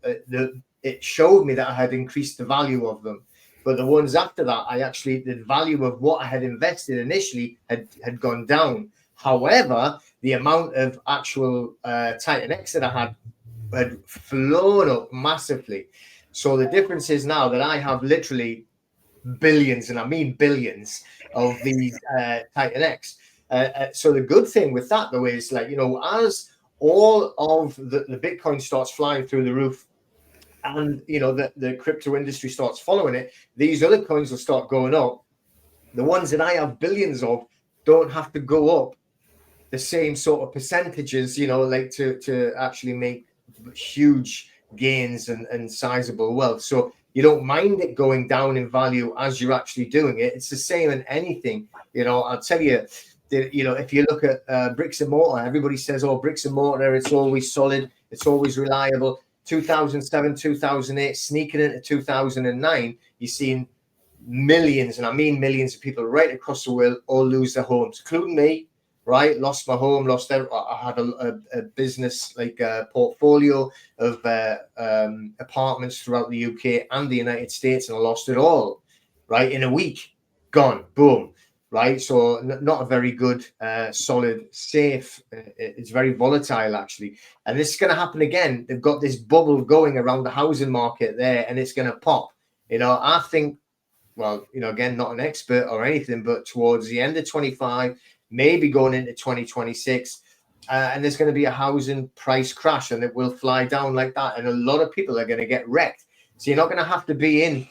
it showed me that I had increased the value of them. But the ones after that, the value of what I had invested initially had gone down. However, the amount of actual Titan X that I had flown up massively. So the difference is now that I have literally billions, and I mean billions, of these Titan X. So the good thing with that, though, is like, you know, as all of the Bitcoin starts flying through the roof, and you know the crypto industry starts following it, these other coins will start going up. The ones that I have billions of don't have to go up the same sort of percentages, you know, like to actually make huge gains and sizable wealth. So you don't mind it going down in value as you're actually doing it. It's the same in anything. You know, I'll tell you, you know, if you look at bricks and mortar, everybody says, oh, bricks and mortar, it's always solid, it's always reliable. 2007, 2008, sneaking into 2009, you've seen millions, and I mean millions of people right across the world all lose their homes, including me, right? Lost my home, I had a business, like a portfolio of apartments throughout the UK and the United States, and I lost it all, right? In a week, gone, boom. Right, so not a very good, solid, safe. It's very volatile, actually, and this is going to happen again. They've got this bubble going around the housing market there, and it's going to pop. You know, I think, well, you know, again, not an expert or anything, but towards the end of 25, maybe going into 2026, and there's going to be a housing price crash, and it will fly down like that, and a lot of people are going to get wrecked. So you're not going to have to be in,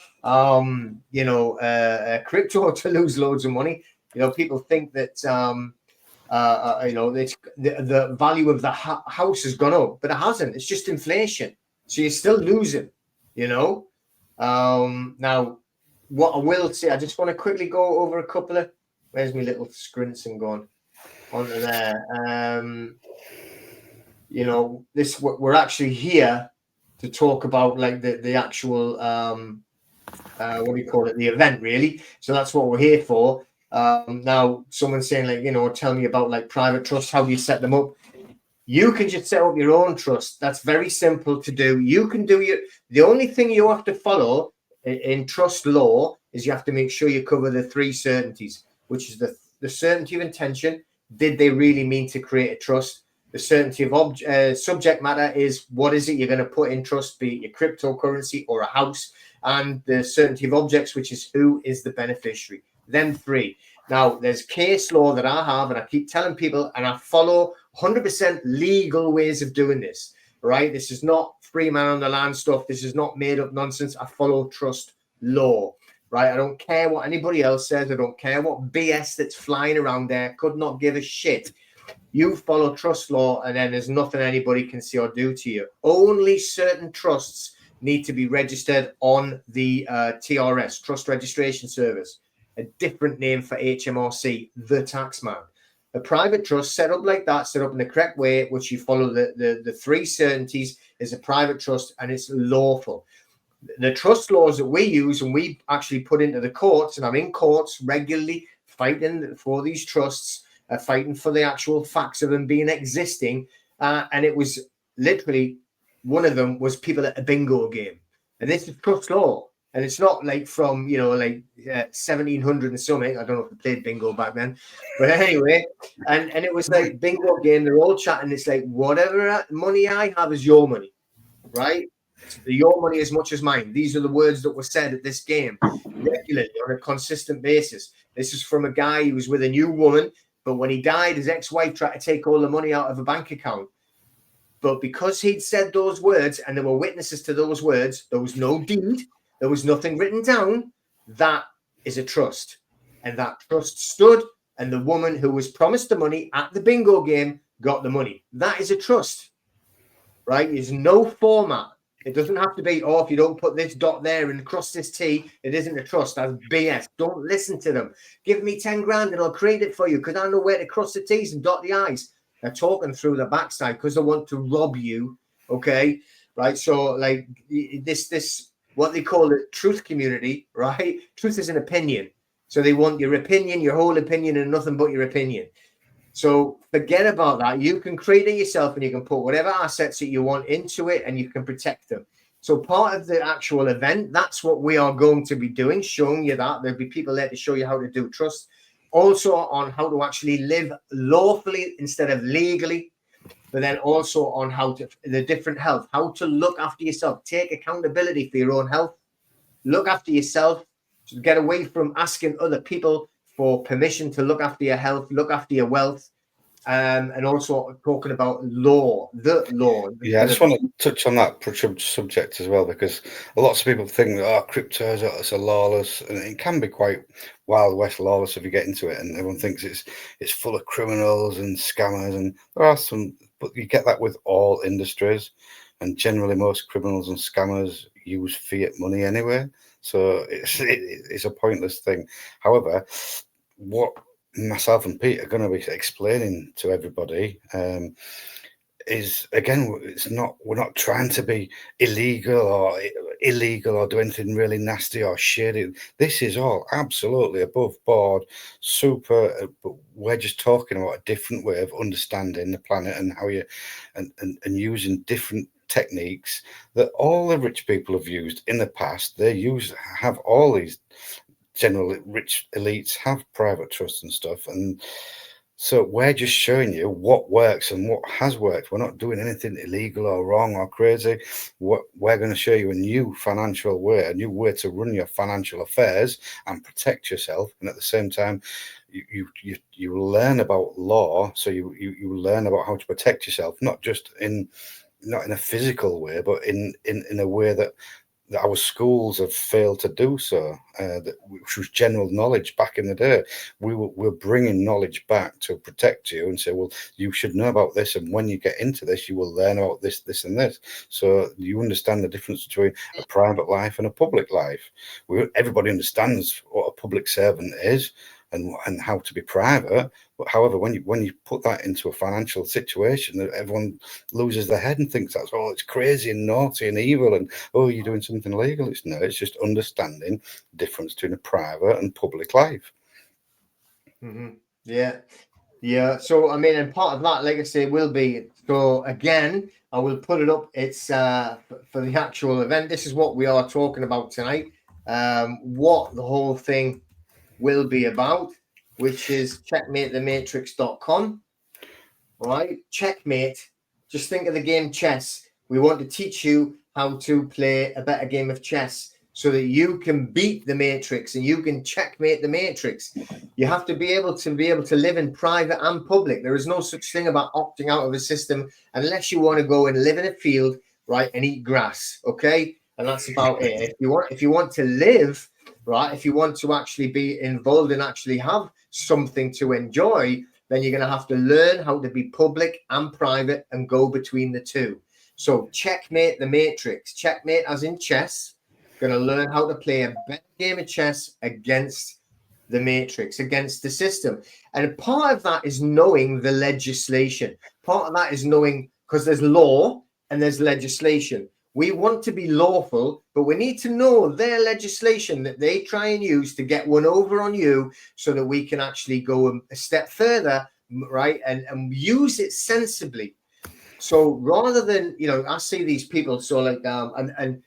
you know, crypto to lose loads of money. You know, people think that, you know, the value of the house has gone up, but it hasn't. It's just inflation. So you're still losing, you know. Now, what I will say, I just want to quickly go over a couple of, where's my little scrints and going onto there. You know, we're actually here to talk about like the actual what do you call it, the event, really. So that's what we're here for. Now someone's saying, like, you know, tell me about like private trusts, how do you set them up? You can just set up your own trust. That's very simple to do. You can do the only thing you have to follow in trust law is you have to make sure you cover the three certainties, which is the certainty of intention. Did they really mean to create a trust? The certainty of subject matter is what is it you're going to put in trust, be it your cryptocurrency or a house, and the certainty of objects, which is who is the beneficiary. Them three. Now, there's case law that I have, and I keep telling people, and I follow 100% legal ways of doing this, right? This is not free man on the land stuff. This is not made up nonsense. I follow trust law, right? I don't care what anybody else says. I don't care what BS that's flying around there. Could not give a shit. You follow trust law, and then there's nothing anybody can say or do to you. Only certain trusts need to be registered on the TRS, Trust Registration Service, a different name for HMRC, the taxman. A private trust set up like that, set up in the correct way, which you follow the three certainties, is a private trust, and it's lawful. The trust laws that we use and we actually put into the courts, and I'm in courts regularly fighting for these trusts, fighting for the actual facts of them being existing. And it was literally, one of them was people at a bingo game. And this is trust law. And it's not like from, you know, like 1700 and something. I don't know if they played bingo back then. But anyway, and it was like bingo game. They're all chatting. It's like, whatever money I have is your money, right? Your money as much as mine. These are the words that were said at this game regularly on a consistent basis. This is from a guy who was with a new woman. But when he died, his ex-wife tried to take all the money out of a bank account. But because he'd said those words and there were witnesses to those words, there was no deed, there was nothing written down. That is a trust. And that trust stood, and the woman who was promised the money at the bingo game got the money. That is a trust, right? There's no format. It doesn't have to be, oh, if you don't put this dot there and cross this T, it isn't a trust. That's BS. Don't listen to them. Give me 10 grand and I'll create it for you because I know where to cross the T's and dot the I's. They're talking through the backside because they want to rob you. Okay. Right. So like this what they call the truth community, right? Truth is an opinion. So they want your opinion, your whole opinion, and nothing but your opinion. So forget about that. You can create it yourself, and you can put whatever assets that you want into it, and you can protect them. So part of the actual event, that's what we are going to be doing, showing you that. There'll be people there to show you how to do trust. Also on how to actually live lawfully instead of legally, but then also on how to, the different health, how to look after yourself, take accountability for your own health, look after yourself, to get away from asking other people for permission to look after your health, look after your wealth, and also talking about the law.
Yeah, I just want to touch on that subject as well, because a lot of people think that crypto is a lawless, and it can be quite wild west lawless if you get into it, and everyone thinks it's full of criminals and scammers, and there are some, but you get that with all industries, and generally most criminals and scammers use fiat money anyway, so it's a pointless thing. However, what myself and Pete are going to be explaining to everybody is, again, we're not trying to be illegal or do anything really nasty or shady. This is all absolutely above board, super, but we're just talking about a different way of understanding the planet and how you and using different techniques that all the rich people have used in the past. Have all these generally rich elites have private trusts and stuff, and so we're just showing you what works and what has worked. We're not doing anything illegal or wrong or crazy. We're going to show you a new financial way, a new way to run your financial affairs and protect yourself, and at the same time you learn about law, so you learn about how to protect yourself, not in a physical way, but in a way that our schools have failed to do so, which was general knowledge back in the day. We're bringing knowledge back to protect you and say, well, you should know about this, and when you get into this, you will learn about this, this, and this. So you understand the difference between a private life and a public life. Everybody understands what a public servant is and how to be private. But however, when you put that into a financial situation, everyone loses their head and thinks that's it's crazy and naughty and evil, and you're doing something illegal. It's just understanding the difference between a private and public life.
Mm-hmm. Yeah. So I mean, and part of that, like I say, will be, so again, I will put it up. It's for the actual event. This is what we are talking about tonight. What the whole thing will be about, which is checkmatethematrix.com. All right, checkmate. Just think of the game chess. We want to teach you how to play a better game of chess so that you can beat the matrix and you can checkmate the matrix. You have to be able to live in private and public. There is no such thing about opting out of a system unless you want to go and live in a field, right, and eat grass. Okay, and that's about it. If you want to live, right, if you want to actually be involved and actually have something to enjoy, then you're going to have to learn how to be public and private and go between the two. So checkmate the matrix. Checkmate as in chess. Going to learn how to play a better game of chess against the matrix, against the system. And part of that is knowing the legislation. Part of that is knowing, because there's law and there's legislation. We want to be lawful, but we need to know their legislation that they try and use to get one over on you so that we can actually go a step further, right, and use it sensibly. So rather than, I see these people, so like, and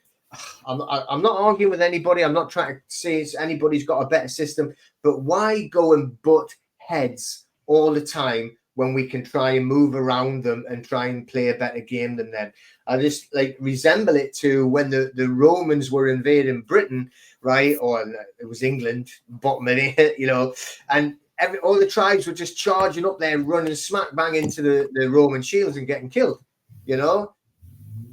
I'm not arguing with anybody. I'm not trying to say anybody's got a better system, but why go and butt heads all the time when we can try and move around them and try and play a better game than them? I just resemble it to when the Romans were invading Britain, right? Or it was England, bottom of it, and all the tribes were just charging up there, running smack bang into the Roman shields and getting killed.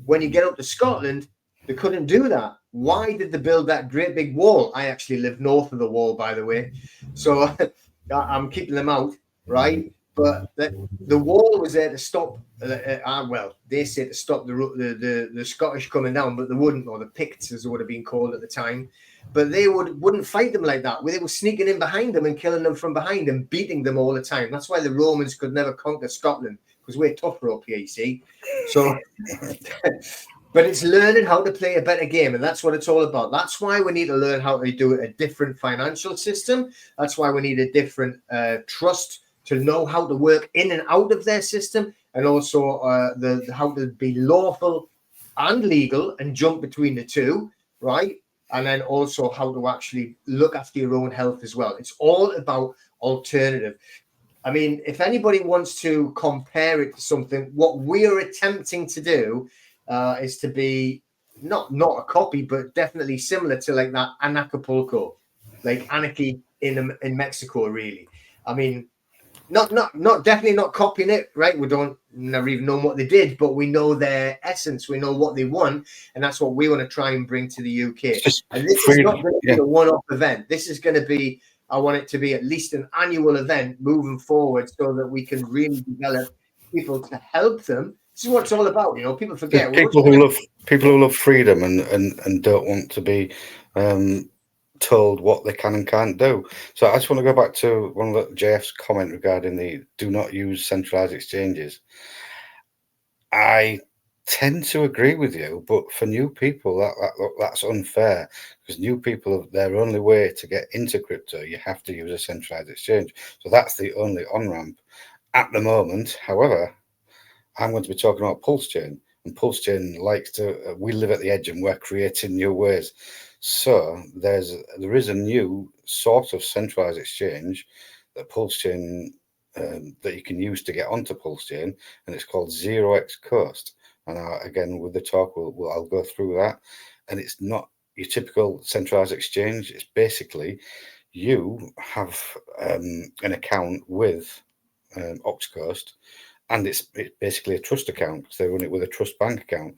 When you get up to Scotland, they couldn't do that. Why did they build that great big wall? I actually live north of the wall, by the way, so I'm keeping them out, right? But the wall was there to stop. They say to stop the Scottish coming down, but they wouldn't, or the Picts, as it would have been called at the time. But they wouldn't fight them like that. They were sneaking in behind them and killing them from behind and beating them all the time. That's why the Romans could never conquer Scotland, because we're tougher up here, you see. So But it's learning how to play a better game, and that's what it's all about. That's why we need to learn how to do a different financial system. That's why we need a different trust to know how to work in and out of their system, and also how to be lawful and legal and jump between the two, right? And then also how to actually look after your own health as well. It's all about alternative. I mean, if anybody wants to compare it to something, what we're attempting to do is to be not a copy, but definitely similar to like that Anacapulco, like Anarchy in Mexico. Really, I mean, not definitely not copying it, right? We don't never even know what they did, but we know their essence. We know what they want, and that's what we want to try and bring to the UK. And this is not going to be a one-off event. This is going to be. I want it to be at least an annual event moving forward, so that we can really develop people to help them. This is what it's all about, you know. People forget
people who love freedom and don't want to be told what they can and can't do. So I just want to go back to one of JF's comment regarding the do not use centralized exchanges. I tend to agree with you, but for new people, that's unfair, because new people, their only way to get into crypto, you have to use a centralized exchange. So that's the only on-ramp at the moment. However, I'm going to be talking about Pulse Chain, and Pulse Chain likes to, we live at the edge and we're creating new ways. So there is a new sort of centralized exchange that Pulse Chain that you can use to get onto Pulse Chain, and it's called 0x Coast. And again, with the talk, I'll go through that. And it's not your typical centralized exchange. It's basically you have an account with Oxcoast, and it's basically a trust account, because they run it with a trust bank account.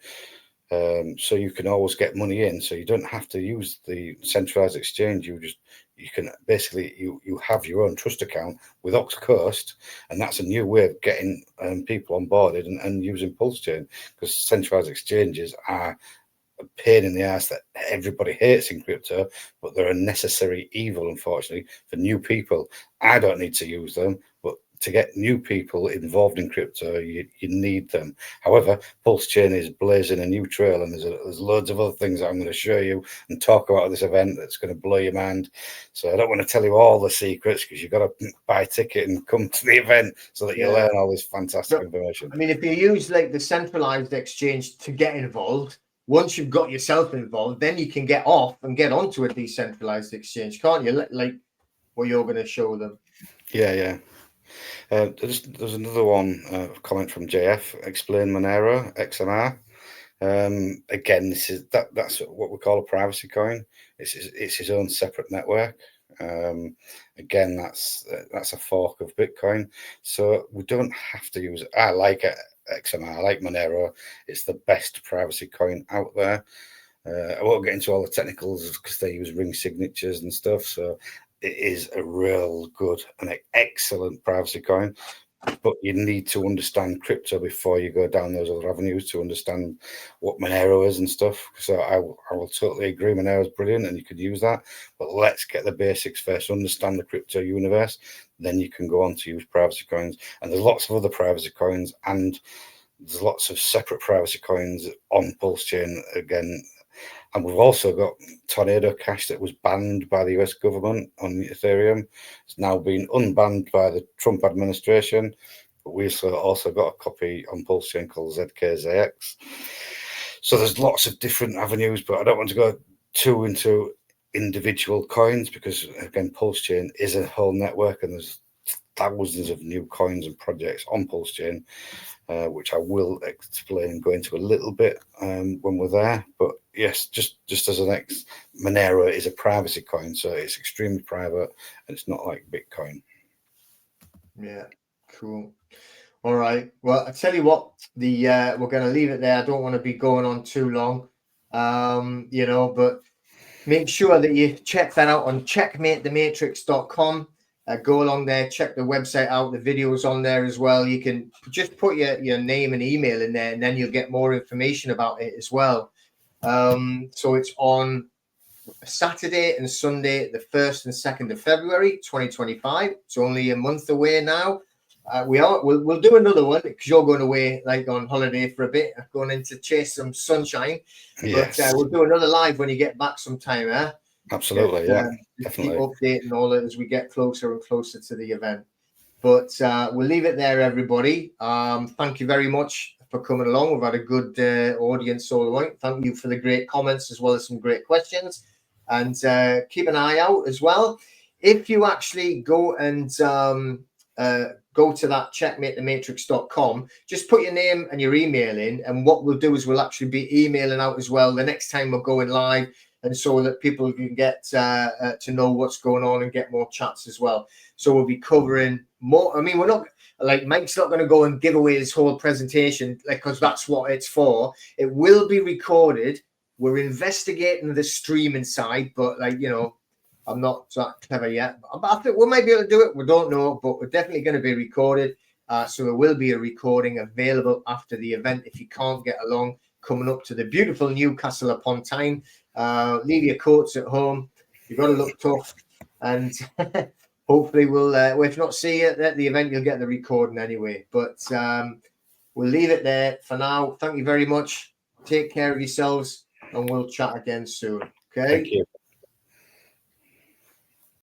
So you can always get money in, so you don't have to use the centralized exchange. You can basically you have your own trust account with Oxcoast, and that's a new way of getting people onboarded and using Pulse Chain, because centralized exchanges are a pain in the ass that everybody hates in crypto, but they're a necessary evil, unfortunately, for new people. I don't need to use them, but to get new people involved in crypto, you need them. However, Pulse Chain is blazing a new trail, and there's loads of other things that I'm going to show you and talk about at this event that's going to blow your mind. So I don't want to tell you all the secrets, because you've got to buy a ticket and come to the event so that you learn all this fantastic information.
I mean, if you use like the centralized exchange to get involved, once you've got yourself involved, then you can get off and get onto a decentralized exchange, can't you? Like what you're going to show them.
Yeah. There's another one comment from JF. Explain Monero XMR. Again, that's what we call a privacy coin. It's his own separate network. Again, that's a fork of Bitcoin. So we don't have to use it. I like XMR. I like Monero. It's the best privacy coin out there. I won't get into all the technicals, because they use ring signatures and stuff. So it is a real good and excellent privacy coin. But you need to understand crypto before you go down those other avenues to understand what Monero is and stuff. So I will totally agree, Monero is brilliant and you could use that. But let's get the basics first, understand the crypto universe. Then you can go on to use privacy coins. And there's lots of other privacy coins, and there's lots of separate privacy coins on Pulse Chain again. And we've also got Tornado Cash that was banned by the US government on Ethereum. It's now been unbanned by the Trump administration. But we also got a copy on Pulse Chain called ZKZX. So there's lots of different avenues, but I don't want to go too into individual coins, because again, Pulse Chain is a whole network, and there's thousands of new coins and projects on Pulse Chain, which I will explain and go into a little bit when we're there. But yes, just as an Monero is a privacy coin, so it's extremely private, and it's not like Bitcoin.
Yeah, cool. All right. Well, I tell you what, we're going to leave it there. I don't want to be going on too long, but make sure that you check that out on checkmatethematrix.com. Go along there, check the website out. The videos on there as well. You can just put your name and email in there, and then you'll get more information about it as well. So it's on Saturday and Sunday, the 1st and 2nd of February, 2025. It's only a month away now. We'll do another one because you're going away like on holiday for a bit, going in to chase some sunshine.
Yes.
But we'll do another live when you get back sometime, eh?
Absolutely,
Just
definitely.
keep updating all that as we get closer and closer to the event. But we'll leave it there, everybody. Thank you very much for coming along. We've had a good audience all along. Thank you for the great comments as well as some great questions. And keep an eye out as well. If you actually go and go to that checkmatethematrix.com, just put your name and your email in. And what we'll do is we'll actually be emailing out as well the next time we're going live. And so that people can get to know what's going on and get more chats as well. So we'll be covering more. I mean, we're not like Mike's not going to go and give away his whole presentation because that's what it's for. It will be recorded. We're investigating the streaming side, but I'm not that clever yet. I think we might be able to do it. We don't know, but we're definitely going to be recorded. So there will be a recording available after the event if you can't get along. Coming up to the beautiful Newcastle upon Tyne. Leave your coats at home. You've got to look tough, and hopefully we'll if not see you at the event, you'll get the recording anyway. But we'll leave it there for now. Thank you very much. Take care of yourselves, and we'll chat again soon. Okay.
Thank you.